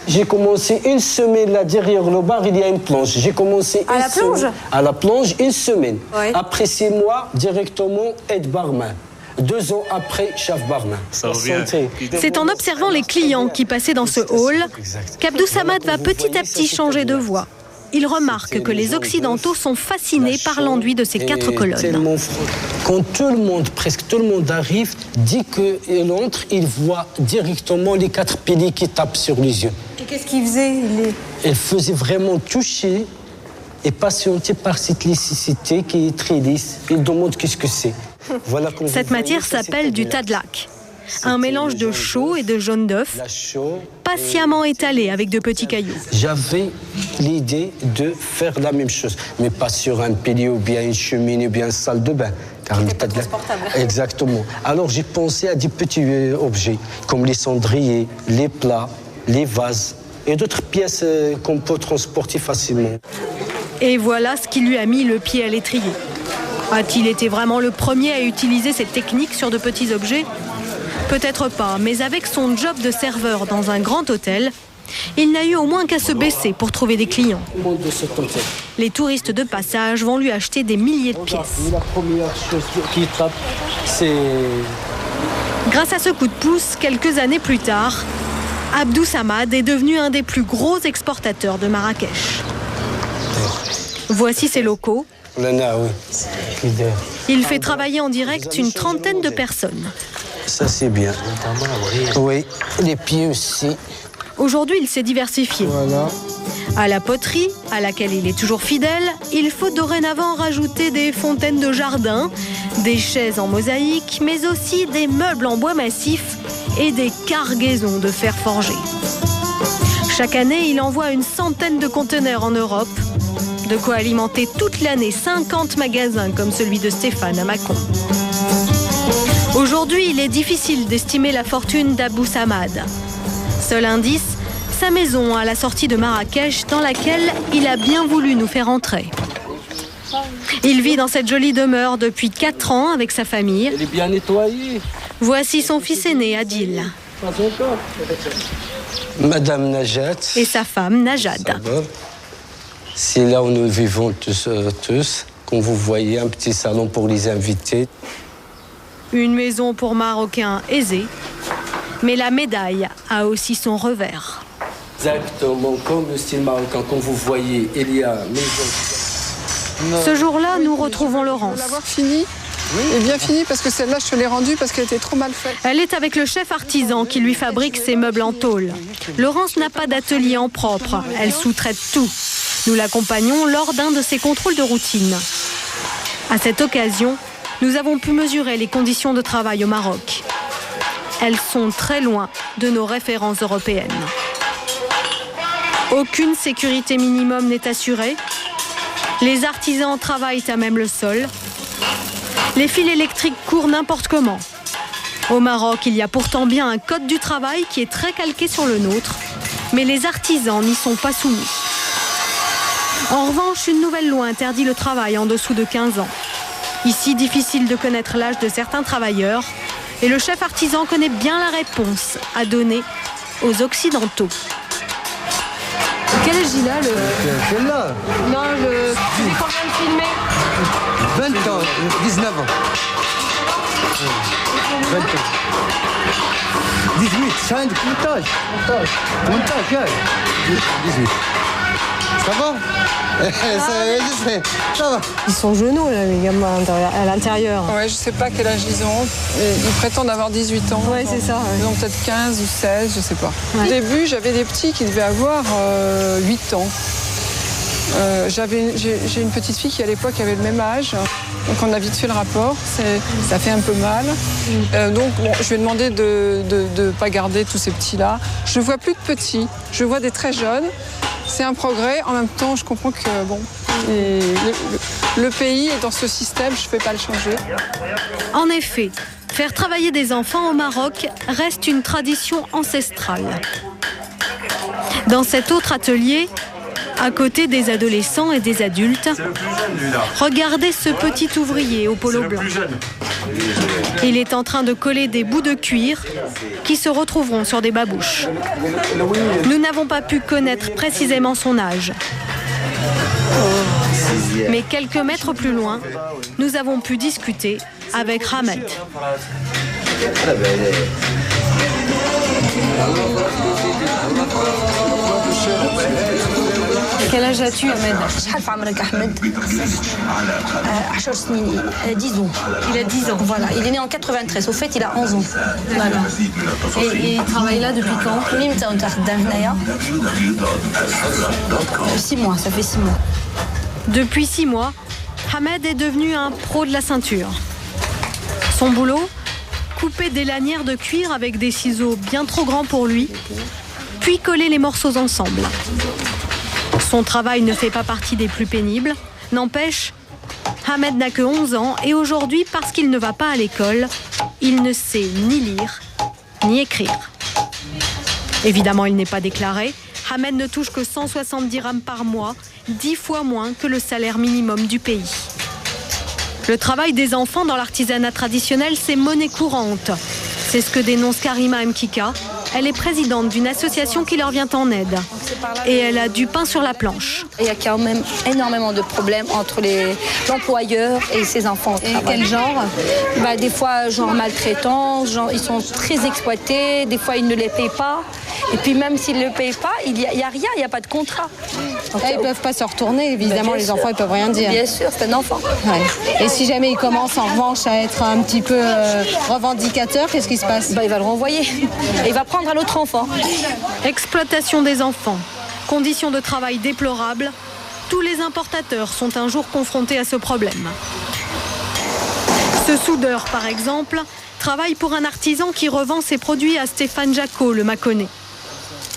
J'ai commencé une semaine là derrière le bar, il y a une plonge. J'ai commencé à la plonge. À la plonge, une semaine. Ouais. Après 6 mois, directement aide barman. 2 ans après, chef barman. C'est en observant les clients qui passaient dans ce hall qu'Abdou Samad va petit à petit changer de voix. Il remarque que les Occidentaux sont fascinés par l'enduit de ces 4 colonnes. Quand tout le monde, presque tout le monde arrive, dit qu'il entre, il voit directement les 4 piliers qui tapent sur les yeux. Et qu'est-ce qu'il faisait? Il faisait vraiment toucher et patienter par cette lissicité qui est très lisse. Il demande qu'est-ce que c'est. Voilà. Cette matière s'appelle du tadlak, un mélange de chaux et de jaune d'œuf, patiemment étalé avec de petits cailloux. J'avais l'idée de faire la même chose, mais pas sur un pilier ou bien une cheminée ou bien une salle de bain. Car le tadlak... Exactement. Alors j'ai pensé à des petits objets, comme les cendriers, les plats, les vases et d'autres pièces qu'on peut transporter facilement. Et voilà ce qui lui a mis le pied à l'étrier. A-t-il été vraiment le premier à utiliser cette technique sur de petits objets ? Peut-être pas, mais avec son job de serveur dans un grand hôtel, il n'a eu au moins qu'à se baisser pour trouver des clients. Les touristes de passage vont lui acheter des milliers de pièces. La première chose qui tape, c'est... Grâce à ce coup de pouce, quelques années plus tard, Abdou Samad est devenu un des plus gros exportateurs de Marrakech. Voici ses locaux. Il fait travailler en direct une trentaine de personnes. Ça, c'est bien. Oui, les pieds aussi. Aujourd'hui, il s'est diversifié. Voilà. À la poterie, à laquelle il est toujours fidèle, il faut dorénavant rajouter des fontaines de jardin, des chaises en mosaïque, mais aussi des meubles en bois massif et des cargaisons de fer forgé. Chaque année, il envoie une centaine de conteneurs en Europe. De quoi alimenter toute l'année 50 magasins comme celui de Stéphane à Mâcon. Aujourd'hui, il est difficile d'estimer la fortune d'Abdou Samad. Seul indice, sa maison à la sortie de Marrakech dans laquelle il a bien voulu nous faire entrer. Il vit dans cette jolie demeure depuis 4 ans avec sa famille. Elle est bien nettoyée. Voici son fils aîné, Adil. Pas encore. Madame Najat. Et sa femme, Najad. C'est là où nous vivons tous. Comme vous voyez, un petit salon pour les invités. Une maison pour Marocains aisés. Mais la médaille a aussi son revers. Exactement comme le style marocain. Comme vous voyez, il y a maison. Ce jour-là, nous retrouvons Laurence. L'avoir fini. Oui, et bien fini parce que celle-là, je te l'ai rendue parce qu'elle était trop mal faite. Elle est avec le chef artisan qui lui fabrique ses meubles en tôle. Laurence n'a pas d'atelier en propre. Elle sous-traite tout. Nous l'accompagnons lors d'un de ses contrôles de routine. À cette occasion, nous avons pu mesurer les conditions de travail au Maroc. Elles sont très loin de nos références européennes. Aucune sécurité minimum n'est assurée. Les artisans travaillent à même le sol. Les fils électriques courent n'importe comment. Au Maroc, il y a pourtant bien un code du travail qui est très calqué sur le nôtre, mais les artisans n'y sont pas soumis. En revanche, une nouvelle loi interdit le travail en dessous de 15 ans. Ici, difficile de connaître l'âge de certains travailleurs, et le chef artisan connaît bien la réponse à donner aux Occidentaux. Quel âge il a, le... Celle-là Non, le... Tu fais combien de filmer 20 ans, 19 ans. 20 ans. 18, c'est un montage. Montage, ouais. 18. Ça va? Ça va. Ils sont genoux, là, les gamins, à l'intérieur. Ouais, je sais pas quel âge ils ont. Ils prétendent avoir 18 ans. Ouais, c'est ça. Ouais. Ils ont peut-être 15 ou 16, je sais pas. Ouais. Au début, j'avais des petits qui devaient avoir 8 ans. J'ai une petite fille qui, à l'époque, avait le même âge. Donc, on a vite fait le rapport. Ça fait un peu mal. Donc, bon, je lui ai demandé de ne pas garder tous ces petits-là. Je vois plus de petits. Je vois des très jeunes. C'est un progrès. En même temps, je comprends que bon, le pays est dans ce système. Je ne peux pas le changer. En effet, Faire travailler des enfants au Maroc reste une tradition ancestrale. Dans cet autre atelier, à côté des adolescents et des adultes, regardez ce petit ouvrier au polo blanc. Il est en train de coller des bouts de cuir qui se retrouveront sur des babouches. Nous n'avons pas pu connaître précisément son âge. Mais quelques mètres plus loin, nous avons pu discuter avec Hamed. Quel âge as-tu, Ahmed? 10 ans. Il a 10 ans. Voilà, il est né en 93. Au fait, il a 11 ans. Voilà. Et il travaille là depuis quand? 6 mois, ça fait 6 mois. Depuis 6 mois, Hamed est devenu un pro de la ceinture. Son boulot, couper des lanières de cuir avec des ciseaux bien trop grands pour lui, puis coller les morceaux ensemble. Son travail ne fait pas partie des plus pénibles. N'empêche, Hamed n'a que 11 ans et aujourd'hui, parce qu'il ne va pas à l'école, il ne sait ni lire ni écrire. Évidemment, il n'est pas déclaré. Hamed ne touche que 170 dirhams par mois, 10 fois moins que le salaire minimum du pays. Le travail des enfants dans l'artisanat traditionnel, c'est monnaie courante. C'est ce que dénonce Karima Mkika. Elle est présidente d'une association qui leur vient en aide. Et elle a du pain sur la planche. Il y a quand même énormément de problèmes entre l'employeur et ses enfants. Et quel genre? Des fois, genre maltraitance, ils sont très exploités, des fois ils ne les payent pas. Et puis même s'ils ne le payent pas, il n'y a rien, il n'y a pas de contrat. Donc, ils ne peuvent pas se retourner, évidemment, les enfants, ils ne peuvent rien dire. Bien sûr, c'est un enfant. Ouais. Et si jamais il commence en revanche à être un petit peu revendicateur, qu'est-ce qui se passe? Il va le renvoyer. Et il va prendre un autre enfant. Exploitation des enfants, conditions de travail déplorables, tous les importateurs sont un jour confrontés à ce problème. Ce soudeur, par exemple, travaille pour un artisan qui revend ses produits à Stéphane Jacot, le Mâconnais.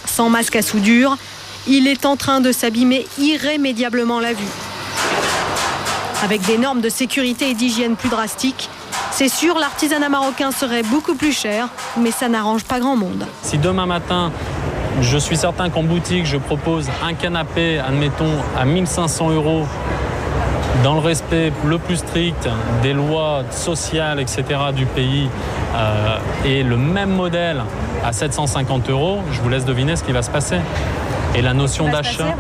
Sans masque à soudure, il est en train de s'abîmer irrémédiablement la vue. Avec des normes de sécurité et d'hygiène plus drastiques, c'est sûr, l'artisanat marocain serait beaucoup plus cher, mais ça n'arrange pas grand monde. Si demain matin, je suis certain qu'en boutique, je propose un canapé, admettons, à 1 500 €, dans le respect le plus strict des lois sociales, etc. du pays, et le même modèle à 750 €, je vous laisse deviner ce qui va se passer. Et la notion d'achat,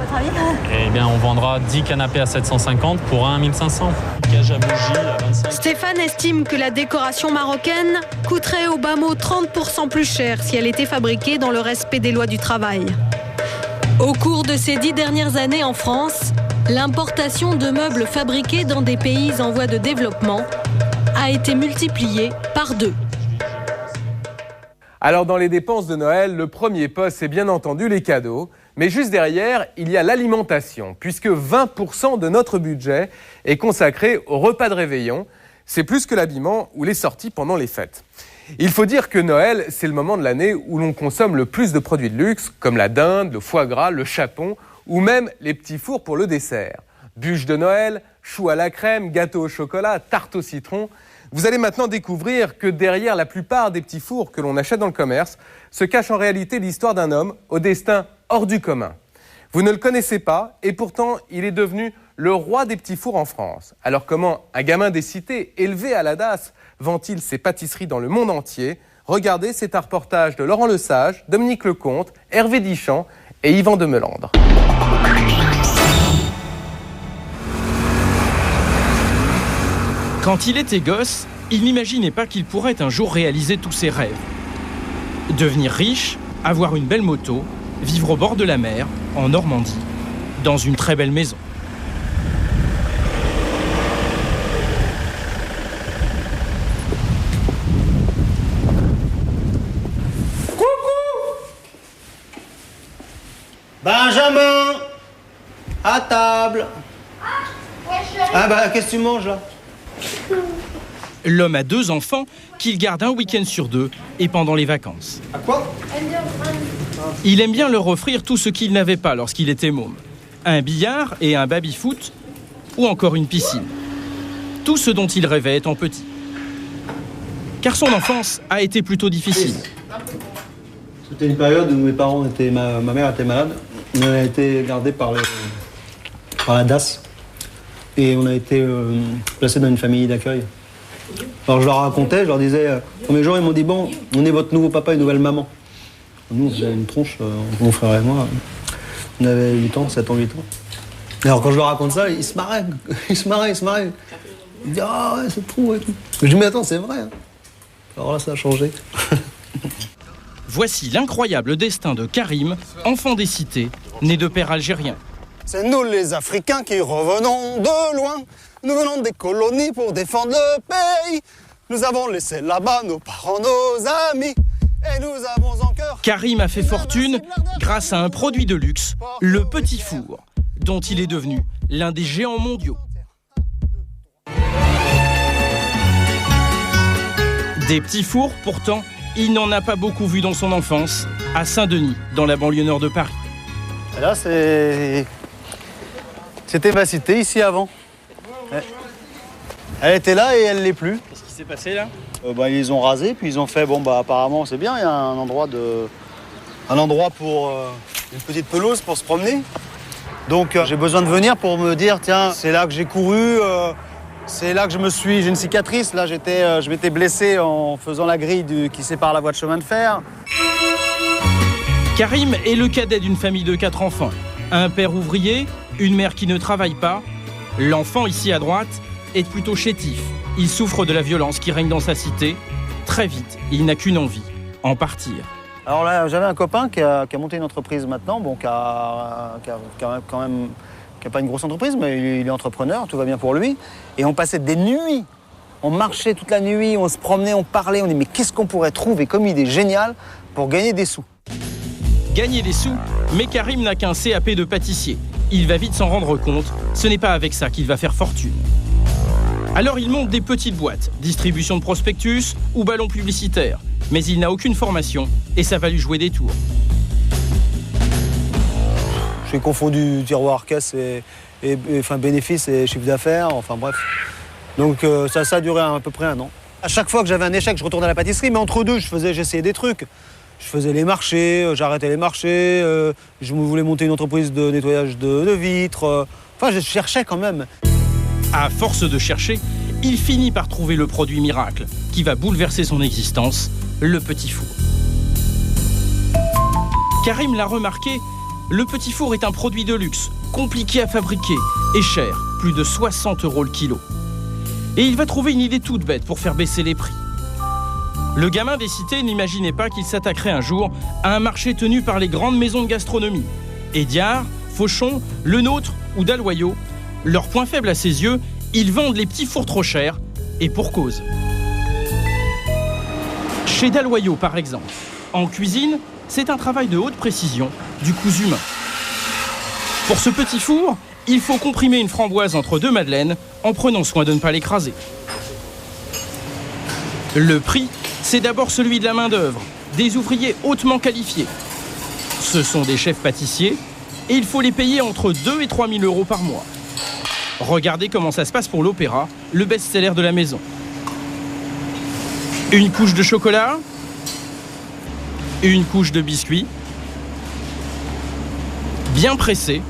eh bien, on vendra 10 canapés à 750 pour un à 1500. Cage à bougies à 25. Stéphane estime que la décoration marocaine coûterait au bas mot 30% plus cher si elle était fabriquée dans le respect des lois du travail. Au cours de ces 10 dernières années en France, l'importation de meubles fabriqués dans des pays en voie de développement a été multipliée par 2. Alors dans les dépenses de Noël, le premier poste, c'est bien entendu les cadeaux. Mais juste derrière, il y a l'alimentation, puisque 20% de notre budget est consacré au repas de réveillon. C'est plus que l'habillement ou les sorties pendant les fêtes. Il faut dire que Noël, c'est le moment de l'année où l'on consomme le plus de produits de luxe, comme la dinde, le foie gras, le chapon, ou même les petits fours pour le dessert. Bûches de Noël, choux à la crème, gâteaux au chocolat, tarte au citron. Vous allez maintenant découvrir que derrière la plupart des petits fours que l'on achète dans le commerce se cache en réalité l'histoire d'un homme au destin hors du commun. Vous ne le connaissez pas et pourtant il est devenu le roi des petits fours en France. Alors comment un gamin des cités, élevé à la DAS, vend-il ses pâtisseries dans le monde entier? Regardez, c'est un reportage de Laurent Lesage, Dominique Lecomte, Hervé Dichand et Yvan de Melandre. Quand il était gosse, il n'imaginait pas qu'il pourrait un jour réaliser tous ses rêves. Devenir riche, avoir une belle moto, vivre au bord de la mer, en Normandie, dans une très belle maison. Benjamin, à table. Qu'est-ce que tu manges là? L'homme a 2 enfants qu'il garde un week-end sur 2 et pendant les vacances. À quoi? Il aime bien leur offrir tout ce qu'il n'avait pas lorsqu'il était môme. Un billard et un baby-foot ou encore une piscine. Tout ce dont il rêvait étant petit. car son enfance a été plutôt difficile. C'était une période où mes parents étaient, ma mère était malade. On a été gardés par la DAS et on a été placés dans une famille d'accueil. Alors je leur racontais, je leur disais, le premier jour ils m'ont dit bon, on est votre nouveau papa et nouvelle maman. Nous on avait une tronche, mon frère et moi, on avait 8 ans, 7 ans, 8 ans. Et alors quand je leur raconte ça, ils se marraient, ils se marraient. Ils disent ah ouais c'est trop et tout. Je dis mais attends c'est vrai. Hein. Alors là ça a changé. Voici l'incroyable destin de Karim, enfant des cités, né de père algérien. C'est nous les Africains qui revenons de loin. Nous venons des colonies pour défendre le pays. Nous avons laissé là-bas nos parents, nos amis. Et nous avons en cœur... Karim a fait fortune grâce à un produit de luxe, le petit four, dont il est devenu l'un des géants mondiaux. Des petits fours, pourtant, il n'en a pas beaucoup vu dans son enfance, à Saint-Denis, dans la banlieue nord de Paris. Et là, c'était ma cité ici avant. Ouais. Elle était là et elle l'est plus. Qu'est-ce qui s'est passé là ? Ils ont rasé, puis ils ont fait, apparemment c'est bien, il y a un endroit pour une petite pelouse pour se promener. Donc j'ai besoin de venir pour me dire, tiens, c'est là que j'ai couru, c'est là que j'ai une cicatrice, là je m'étais blessé en faisant la grille qui sépare la voie de chemin de fer. Karim est le cadet d'une famille de 4 enfants. Un père ouvrier, une mère qui ne travaille pas. L'enfant, ici à droite, est plutôt chétif. Il souffre de la violence qui règne dans sa cité. Très vite, il n'a qu'une envie, en partir. Alors là, j'avais un copain qui a monté une entreprise maintenant, qui a pas une grosse entreprise, mais il est entrepreneur, tout va bien pour lui. Et on passait des nuits, on marchait toute la nuit, on se promenait, on parlait, on dit mais qu'est-ce qu'on pourrait trouver comme idée géniale pour gagner des sous ? Gagner des sous, mais Karim n'a qu'un CAP de pâtissier. Il va vite s'en rendre compte, ce n'est pas avec ça qu'il va faire fortune. Alors il monte des petites boîtes, distribution de prospectus ou ballons publicitaires. Mais il n'a aucune formation et ça va lui jouer des tours. J'ai confondu tiroir, caisse et bénéfice et chiffre d'affaires, enfin bref. Donc ça a duré à peu près 1 an. À chaque fois que j'avais un échec, je retournais à la pâtisserie, mais entre deux, j'essayais des trucs. Je faisais les marchés, j'arrêtais les marchés, je voulais monter une entreprise de nettoyage de vitres. Enfin, je cherchais quand même. À force de chercher, il finit par trouver le produit miracle qui va bouleverser son existence, le petit four. Karim l'a remarqué, le petit four est un produit de luxe, compliqué à fabriquer et cher, plus de 60 € le kilo. Et il va trouver une idée toute bête pour faire baisser les prix. Le gamin des cités n'imaginait pas qu'il s'attaquerait un jour à un marché tenu par les grandes maisons de gastronomie. Ediard, Fauchon, Le Nôtre ou Dalloyau, leur point faible à ses yeux, ils vendent les petits fours trop chers, et pour cause. Chez Dalloyau, par exemple, en cuisine, c'est un travail de haute précision, du cousu humain. Pour ce petit four, il faut comprimer une framboise entre 2 madeleines en prenant soin de ne pas l'écraser. Le prix, c'est d'abord celui de la main-d'œuvre, des ouvriers hautement qualifiés. Ce sont des chefs pâtissiers et il faut les payer entre 2 et 3 000 € par mois. Regardez comment ça se passe pour l'Opéra, le best-seller de la maison. Une couche de chocolat, une couche de biscuits, bien pressé,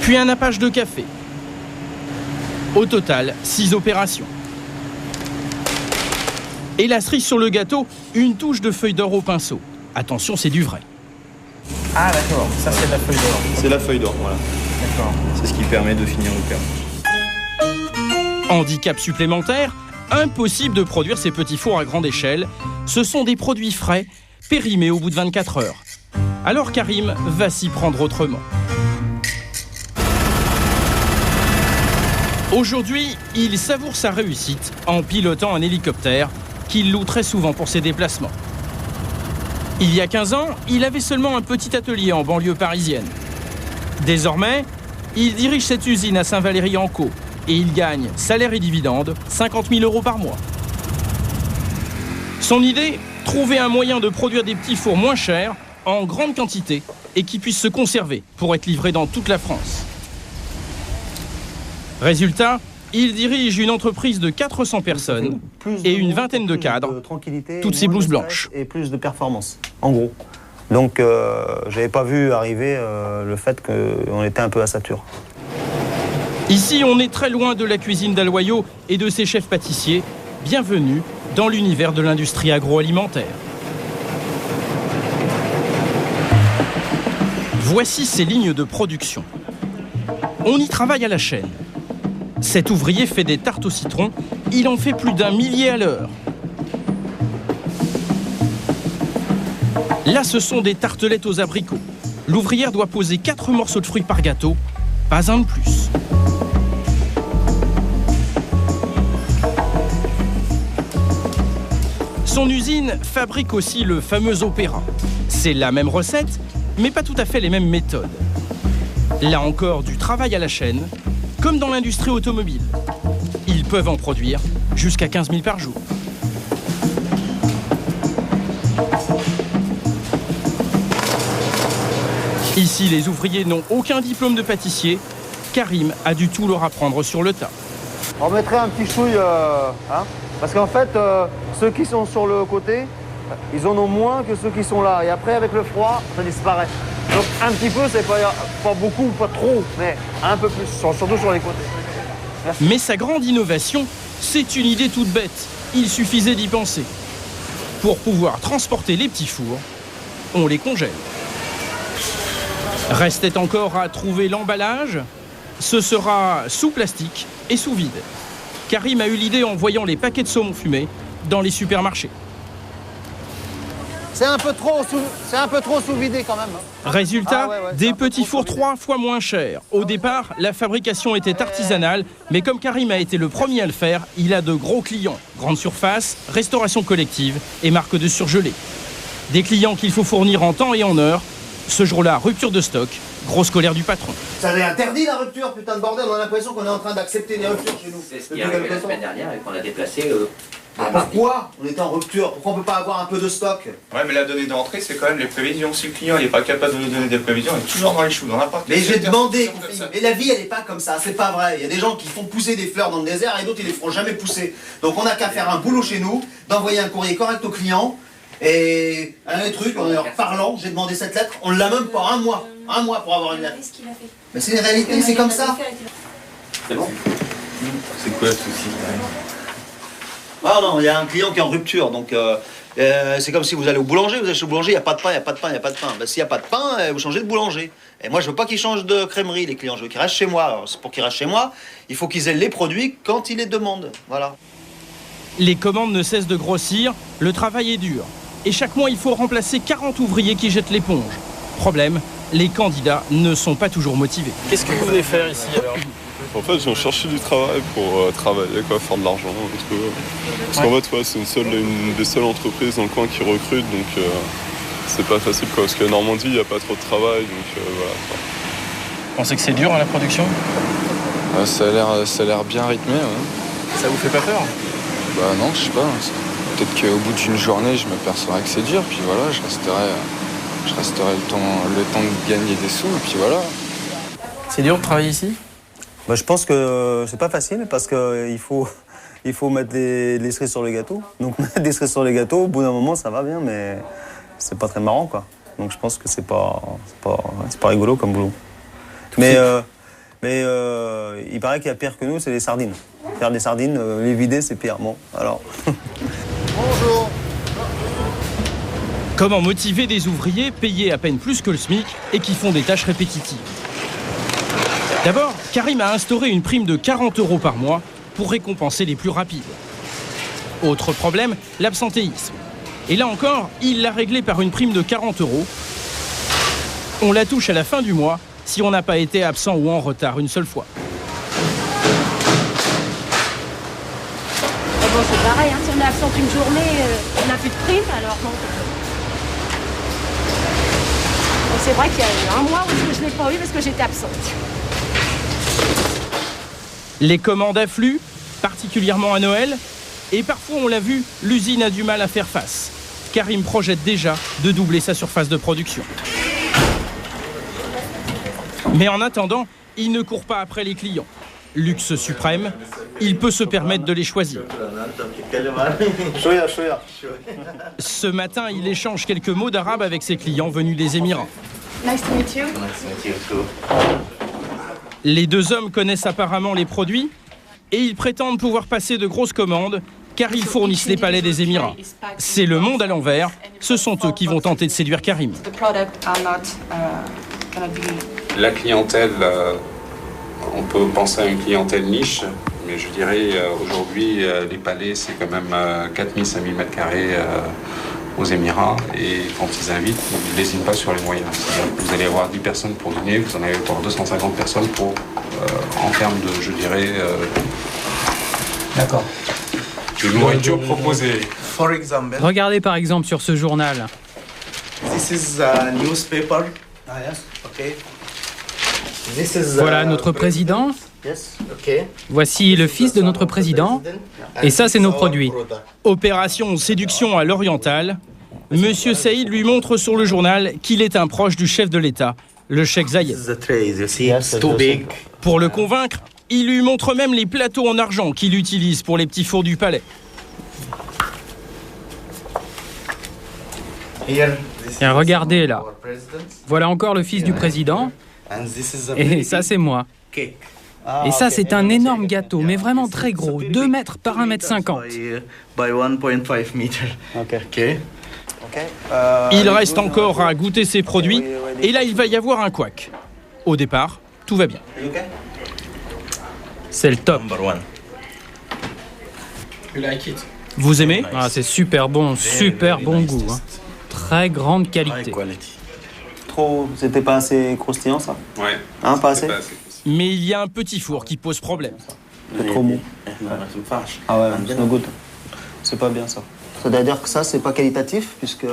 puis un nappage de café. Au total, 6 opérations. Et la cerise sur le gâteau, une touche de feuille d'or au pinceau. Attention, c'est du vrai. Ah d'accord, ça c'est la feuille d'or. C'est la feuille d'or, voilà. D'accord. C'est ce qui permet de finir l'opéra. Handicap supplémentaire, impossible de produire ces petits fours à grande échelle. Ce sont des produits frais, périmés au bout de 24 heures. Alors Karim va s'y prendre autrement. Aujourd'hui, il savoure sa réussite en pilotant un hélicoptère qu'il loue très souvent pour ses déplacements. Il y a 15 ans, il avait seulement un petit atelier en banlieue parisienne. Désormais, il dirige cette usine à Saint-Valery-en-Caux et il gagne salaire et dividendes 50 000 € par mois. Son idée, trouver un moyen de produire des petits fours moins chers, en grande quantité et qui puissent se conserver pour être livrés dans toute la France. Résultat, Il dirige une entreprise de 400 personnes et une vingtaine de cadres, toutes ces blouses blanches. Et plus de performance, en gros. Donc, j'avais pas vu arriver le fait qu'on était un peu à sature. Ici, on est très loin de la cuisine d'Aloyau et de ses chefs pâtissiers. Bienvenue dans l'univers de l'industrie agroalimentaire. Voici ces lignes de production. On y travaille à la chaîne. Cet ouvrier fait des tartes au citron. Il en fait plus d'1 millier à l'heure. Là, ce sont des tartelettes aux abricots. L'ouvrière doit poser 4 morceaux de fruits par gâteau, pas un de plus. Son usine fabrique aussi le fameux opéra. C'est la même recette, mais pas tout à fait les mêmes méthodes. Là encore, du travail à la chaîne, comme dans l'industrie automobile. Ils peuvent en produire jusqu'à 15 000 par jour. Ici, les ouvriers n'ont aucun diplôme de pâtissier. Karim a dû tout leur apprendre sur le tas. On mettrait un petit chouille, parce qu'en fait, ceux qui sont sur le côté, ils en ont moins que ceux qui sont là. Et après, avec le froid, ça disparaît. Donc un petit peu, c'est pas beaucoup, pas trop, mais un peu plus, surtout sur les côtés. Merci. Mais sa grande innovation, c'est une idée toute bête. Il suffisait d'y penser. Pour pouvoir transporter les petits fours, on les congèle. Restait encore à trouver l'emballage. Ce sera sous plastique et sous vide. Karim a eu l'idée en voyant les paquets de saumon fumé dans les supermarchés. C'est un peu trop sous-vidé quand même. Résultat, des petits fours 3 fois moins chers. Au départ, la fabrication était artisanale, mais comme Karim a été le premier à le faire, il a de gros clients. Grande surface, restauration collective et marque de surgelés. Des clients qu'il faut fournir en temps et en heure. Ce jour-là, rupture de stock, grosse colère du patron. Ça est interdit la rupture, putain de bordel, on a l'impression qu'on est en train d'accepter des ruptures chez nous. C'est ce qui est arrivé la semaine dernière et qu'on a déplacé pourquoi on était en rupture? Pourquoi on peut pas avoir un peu de stock? Ouais, mais la donnée d'entrée, c'est quand même les prévisions. Si le client n'est pas capable de nous donner des prévisions, il est toujours dans les choux, dans n'importe quel. Mais j'ai demandé, mais la vie elle est pas comme ça, c'est pas vrai. Il y a des gens qui font pousser des fleurs dans le désert et d'autres ils les feront jamais pousser. Donc on a qu'à faire un boulot chez nous, d'envoyer un courrier correct au client. Et un truc, en leur parlant, j'ai demandé cette lettre, on l'a même pas un mois pour avoir une lettre. Mais c'est une réalité, c'est comme ça. C'est bon? C'est quoi le souci? Ah non, il y a un client qui est en rupture, donc c'est comme si vous allez au boulanger, vous allez chez le boulanger, il n'y a pas de pain, il n'y a pas de pain, il n'y a pas de pain. Ben, s'il n'y a pas de pain, vous changez de boulanger. Et moi, je veux pas qu'ils changent de crèmerie, les clients, je veux qu'ils restent chez moi. Alors, pour qu'ils restent chez moi, il faut qu'ils aient les produits quand ils les demandent. Voilà. Les commandes ne cessent de grossir, le travail est dur. Et chaque mois, il faut remplacer 40 ouvriers qui jettent l'éponge. Problème, les candidats ne sont pas toujours motivés. Qu'est-ce que vous venez faire ici alors? En fait, j'ai cherché du travail pour travailler, faire de l'argent. Parce qu'en fait, c'est une des seules entreprises dans le coin qui recrute, donc c'est pas facile. Parce qu'à Normandie, il n'y a pas trop de travail, donc voilà. Vous pensez que c'est dur la production? Ça a l'air bien rythmé. Ouais. Ça vous fait pas peur? Bah non, je sais pas. Peut-être qu'au bout d'une journée, je m'apercevrai que c'est dur, puis voilà, je resterai le temps de gagner des sous, et puis voilà. C'est dur de travailler ici? Bah, je pense que c'est pas facile parce qu'il faut mettre les cerises sur le gâteau. Donc mettre des cerises sur les gâteaux, au bout d'un moment ça va bien, mais c'est pas très marrant quoi. Donc je pense que c'est pas rigolo comme boulot. Mais il paraît qu'il y a pire que nous, c'est les sardines. Faire des sardines, les vider c'est pire. Bon, alors. Bonjour. Comment motiver des ouvriers payés à peine plus que le SMIC et qui font des tâches répétitives? D'abord, Karim a instauré une prime de 40 € par mois pour récompenser les plus rapides. Autre problème, l'absentéisme. Et là encore, il l'a réglé par une prime de 40 €. On la touche à la fin du mois si on n'a pas été absent ou en retard une seule fois. Bon, c'est pareil, hein, si on est absent une journée, on n'a plus de prime, alors non. Donc c'est vrai qu'il y a eu un mois où je ne l'ai pas eu parce que j'étais absente. Les commandes affluent, particulièrement à Noël, et parfois, on l'a vu, l'usine a du mal à faire face. Karim projette déjà de doubler sa surface de production. Mais en attendant, il ne court pas après les clients. Luxe suprême, il peut se permettre de les choisir. Ce matin, il échange quelques mots d'arabe avec ses clients venus des Émirats. Nice to meet you. Les deux hommes connaissent apparemment les produits et ils prétendent pouvoir passer de grosses commandes car ils fournissent les palais des Émirats. C'est le monde à l'envers, ce sont eux qui vont tenter de séduire Karim. La clientèle, on peut penser à une clientèle niche, mais je dirais aujourd'hui les palais c'est quand même 4000-5000 mètres carrés aux Émirats et quand ils invitent, ils ne lésinent pas sur les moyens. C'est-à-dire que vous allez avoir 10 personnes pour dîner, vous en allez avoir 250 personnes pour, en termes de, je dirais, D'accord. de nourriture proposée. Regardez par exemple sur ce journal. This is a newspaper. Ah yes. Okay. This is Voilà notre président. Yes. Okay. Voici le fils de notre président. Et ça, c'est nos produits. Opération séduction à l'oriental. Monsieur Saïd lui montre sur le journal qu'il est un proche du chef de l'État, le cheikh Zayed. Pour le convaincre, il lui montre même les plateaux en argent qu'il utilise pour les petits fours du palais. Et regardez là. Voilà encore le fils du président. Et ça, c'est moi. Et ça, c'est un énorme gâteau, mais vraiment très gros, 2 mètres par 1,50 m. Il reste encore à goûter ses produits, et là, il va y avoir un couac. Au départ, tout va bien. C'est le top. Vous aimez ? Ah, c'est super bon goût. Hein. Très grande qualité. C'était pas assez croustillant ça? Ouais. Hein, pas assez? Mais il y a un petit four qui pose problème. C'est trop mou. Ah ouais, c'est no good. C'est pas bien ça. C'est-à-dire que ça, c'est pas qualitatif puisque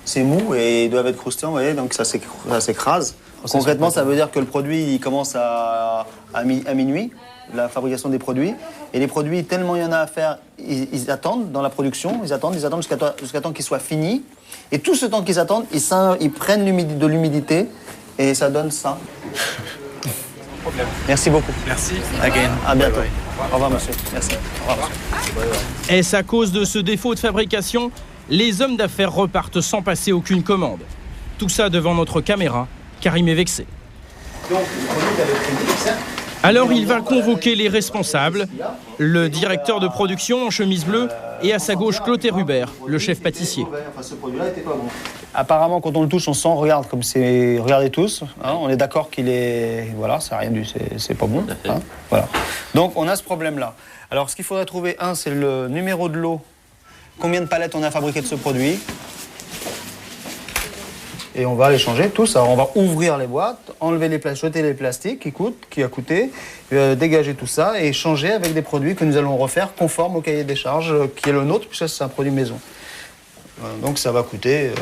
c'est mou et ils doivent être croustillants, vous voyez, donc ça s'écrase. Concrètement, ça veut dire que le produit il commence à minuit, la fabrication des produits. Et les produits, tellement il y en a à faire, ils attendent dans la production, ils attendent jusqu'à temps qu'ils soient finis. Et tout ce temps qu'ils attendent, ils prennent de l'humidité et ça donne ça. Merci beaucoup. Merci. Again. À bientôt. Au revoir, monsieur. Merci. Au revoir, monsieur. Est-ce à cause de ce défaut de fabrication, les hommes d'affaires repartent sans passer aucune commande. Tout ça devant notre caméra, Karim est vexé. Donc, le produit avait prévu, ça. Alors il va convoquer les responsables, le directeur de production en chemise bleue et à sa gauche Clotaire Hubert, le chef pâtissier. Ce produit-là était pas bon. Apparemment, quand on le touche, on sent, regardez tous, hein, on est d'accord qu'il est, voilà, ça a rien c'est pas bon. Hein, voilà. Donc on a ce problème-là. Alors ce qu'il faudrait trouver, c'est le numéro de lot, combien de palettes on a fabriqué de ce produit. Et on va les changer tous. Alors on va ouvrir les boîtes, jeter les plastiques qui a coûté, dégager tout ça et changer avec des produits que nous allons refaire conformes au cahier des charges qui est le nôtre, puisque c'est un produit maison. Donc ça va coûter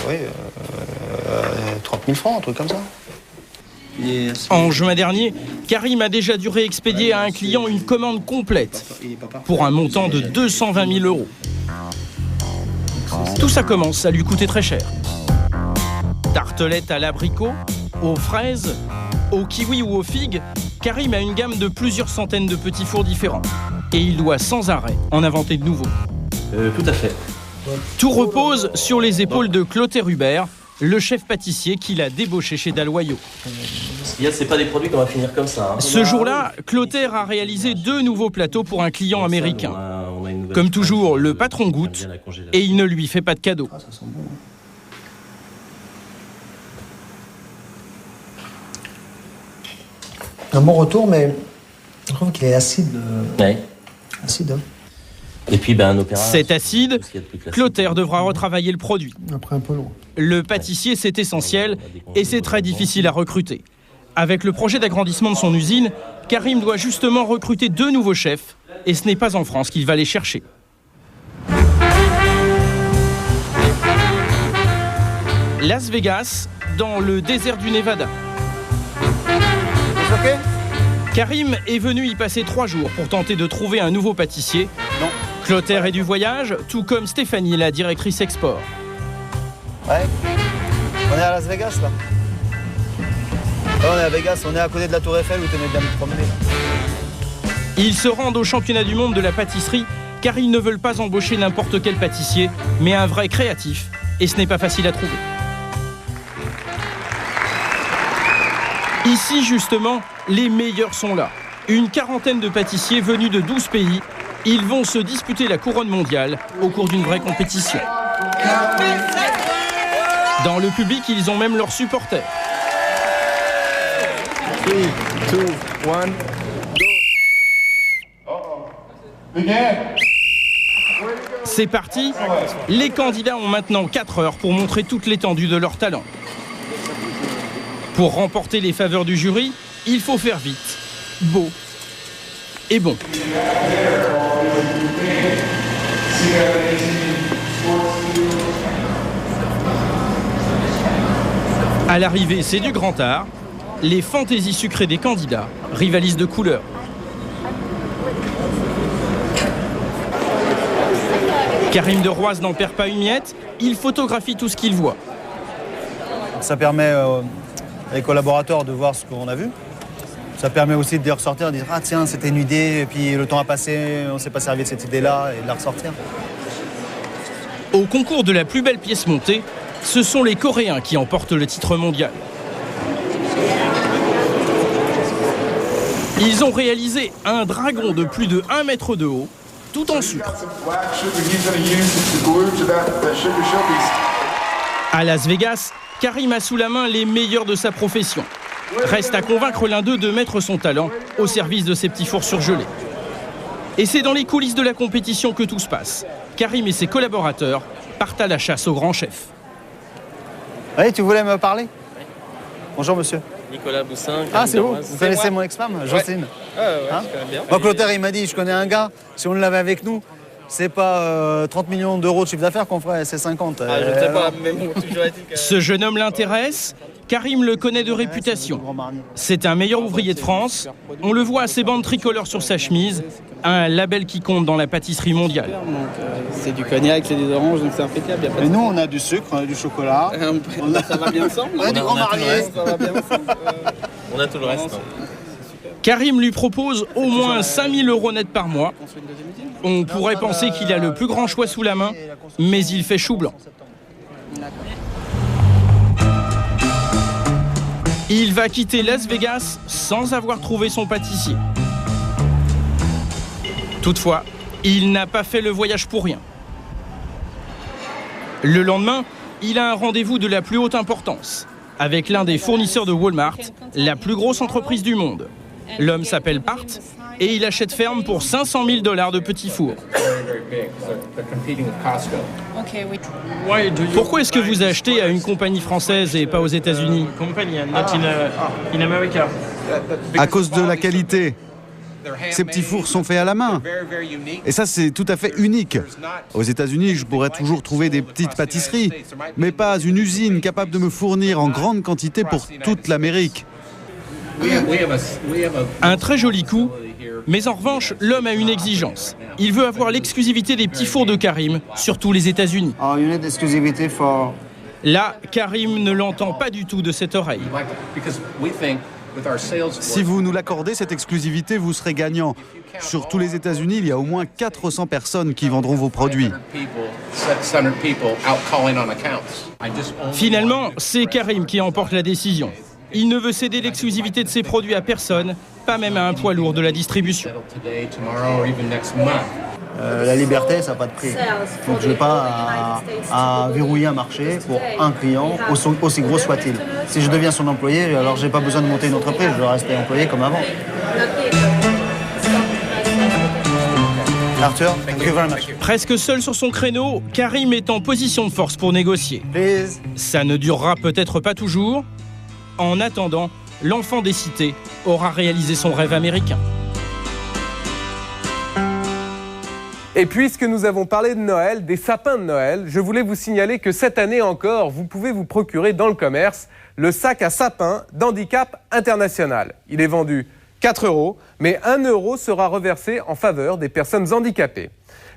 30 000 francs, un truc comme ça. En juin dernier, Karim a déjà dû réexpédier à un client une commande complète pour un montant de 220 000 €. Tout ça commence à lui coûter très cher. Tartelettes à l'abricot, aux fraises, aux kiwis ou aux figues, Karim a une gamme de plusieurs centaines de petits fours différents. Et il doit sans arrêt en inventer de nouveaux. Tout à fait. Tout repose sur les épaules de Clotaire Hubert, le chef pâtissier qui l'a débauché chez Dalloyau. C'est pas des produits qu'on va finir comme ça. Hein. Ce jour-là, Clotaire a réalisé 2 nouveaux plateaux pour un client américain. Comme toujours, le patron goûte et il ne lui fait pas de cadeau. Un bon retour, mais je trouve qu'il est acide. Ouais. Acide. Hein. Et puis, un opéra. C'est acide, Clotaire devra retravailler le produit. Après, un peu long. Le pâtissier, c'est essentiel et c'est très difficile à recruter. Avec le projet d'agrandissement de son usine, Karim doit justement recruter 2 nouveaux chefs et ce n'est pas en France qu'il va les chercher. Las Vegas, dans le désert du Nevada. Okay. Karim est venu y passer 3 jours pour tenter de trouver un nouveau pâtissier. Non. Clotaire est du voyage, tout comme Stéphanie, la directrice export. Ouais. On est à Las Vegas, là. On est à Vegas, on est à côté de la Tour Eiffel où tu es bien me promener. Là. Ils se rendent au championnat du monde de la pâtisserie car ils ne veulent pas embaucher n'importe quel pâtissier, mais un vrai créatif. Et ce n'est pas facile à trouver. Ici, justement, les meilleurs sont là. Une quarantaine de pâtissiers venus de 12 pays. Ils vont se disputer la couronne mondiale au cours d'une vraie compétition. Dans le public, ils ont même leurs supporters. 3, 2, 1, C'est parti. Les candidats ont maintenant 4 heures pour montrer toute l'étendue de leur talent. Pour remporter les faveurs du jury, il faut faire vite, beau et bon. À l'arrivée, c'est du grand art. Les fantaisies sucrées des candidats rivalisent de couleurs. Karim de Roise n'en perd pas une miette. Il photographie tout ce qu'il voit. Ça permet aux collaborateurs de voir ce qu'on a vu. Ça permet aussi de ressortir, de dire « Ah tiens, c'était une idée, et puis le temps a passé, on ne s'est pas servi de cette idée-là, et de la ressortir. » Au concours de la plus belle pièce montée, ce sont les Coréens qui emportent le titre mondial. Ils ont réalisé un dragon de plus de 1 mètre de haut, tout en sucre. À Las Vegas, Karim a sous la main les meilleurs de sa profession. Reste à convaincre l'un d'eux de mettre son talent au service de ces petits fours surgelés. Et c'est dans les coulisses de la compétition que tout se passe. Karim et ses collaborateurs partent à la chasse au grand chef. Oui, tu voulais me parler? Bonjour monsieur. Nicolas Boussin. Ah, c'est vous? Vous connaissez mon ex-femme, Jocelyne? Ah ouais, je connais bien. Moi, Clotaire, il m'a dit, je connais un gars, si on l'avait avec nous, c'est pas 30 millions d'euros de chiffre d'affaires qu'on ferait, c'est 50. Ah, je ne sais pas, mais bon, toujours est-il que... Ce jeune homme l'intéresse. Karim le connaît de réputation. C'est un meilleur ouvrier de France. On le voit à ses bandes tricolores sur sa chemise, un label qui compte dans la pâtisserie mondiale. C'est du cognac, c'est des oranges, donc c'est impeccable. Et nous, on a du sucre, on a du chocolat. Ça va bien ensemble. On a du grand marié. On a tout le reste. Karim lui propose au moins 5 000 € net par mois. On pourrait penser qu'il a le plus grand choix sous la main, mais il fait chou blanc. Il va quitter Las Vegas sans avoir trouvé son pâtissier. Toutefois, il n'a pas fait le voyage pour rien. Le lendemain, il a un rendez-vous de la plus haute importance avec l'un des fournisseurs de Walmart, la plus grosse entreprise du monde. L'homme s'appelle Bart et il achète ferme pour 500 000 $ de petits fours. Pourquoi est-ce que vous achetez à une compagnie française et pas aux États-Unis? À cause de la qualité. Ces petits fours sont faits à la main. Et ça, c'est tout à fait unique. Aux États-Unis, je pourrais toujours trouver des petites pâtisseries, mais pas une usine capable de me fournir en grande quantité pour toute l'Amérique. Un très joli coup, mais en revanche, l'homme a une exigence. Il veut avoir l'exclusivité des petits fours de Karim sur tous les États-Unis. Là, Karim ne l'entend pas du tout de cette oreille. Si vous nous l'accordez, cette exclusivité, vous serez gagnant. Sur tous les États-Unis, il y a au moins 400 personnes qui vendront vos produits. Finalement, c'est Karim qui emporte la décision. Il ne veut céder l'exclusivité de ses produits à personne, pas même à un poids lourd de la distribution. La liberté, ça n'a pas de prix. Donc je n'ai pas à verrouiller un marché pour un client, aussi gros soit-il. Si je deviens son employé, alors je n'ai pas besoin de monter une entreprise, je dois rester employé comme avant. Arthur, thank you very much. Presque seul sur son créneau, Karim est en position de force pour négocier. Please. Ça ne durera peut-être pas toujours. En attendant, l'enfant des cités aura réalisé son rêve américain. Et puisque nous avons parlé de Noël, des sapins de Noël, je voulais vous signaler que cette année encore, vous pouvez vous procurer dans le commerce le sac à sapin d'handicap international. Il est vendu 4 €, mais 1 € sera reversé en faveur des personnes handicapées.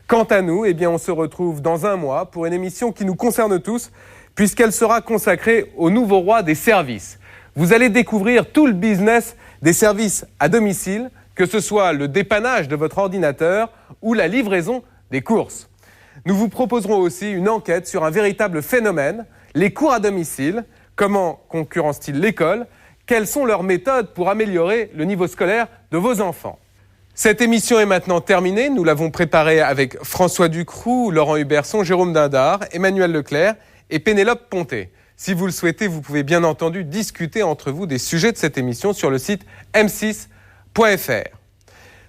Quant à nous, eh bien, on se retrouve dans un mois pour une émission qui nous concerne tous, puisqu'elle sera consacrée au nouveau roi des services. Vous allez découvrir tout le business des services à domicile que ce soit le dépannage de votre ordinateur ou la livraison des courses. Nous vous proposerons aussi une enquête sur un véritable phénomène, les cours à domicile. Comment concurrencent-ils l'école? Quelles sont leurs méthodes pour améliorer le niveau scolaire de vos enfants? Cette émission est maintenant terminée. Nous l'avons préparée avec François Ducroux, Laurent Huberson, Jérôme Dindar, Emmanuel Leclerc et Pénélope Ponté. Si vous le souhaitez, vous pouvez bien entendu discuter entre vous des sujets de cette émission sur le site m6.fr.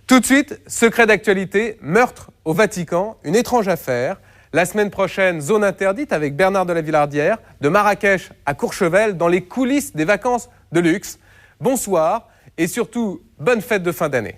Tout de suite, secret d'actualité, meurtre au Vatican, une étrange affaire. La semaine prochaine, zone interdite avec Bernard de la Villardière, de Marrakech à Courchevel, dans les coulisses des vacances de luxe. Bonsoir et surtout, bonne fête de fin d'année.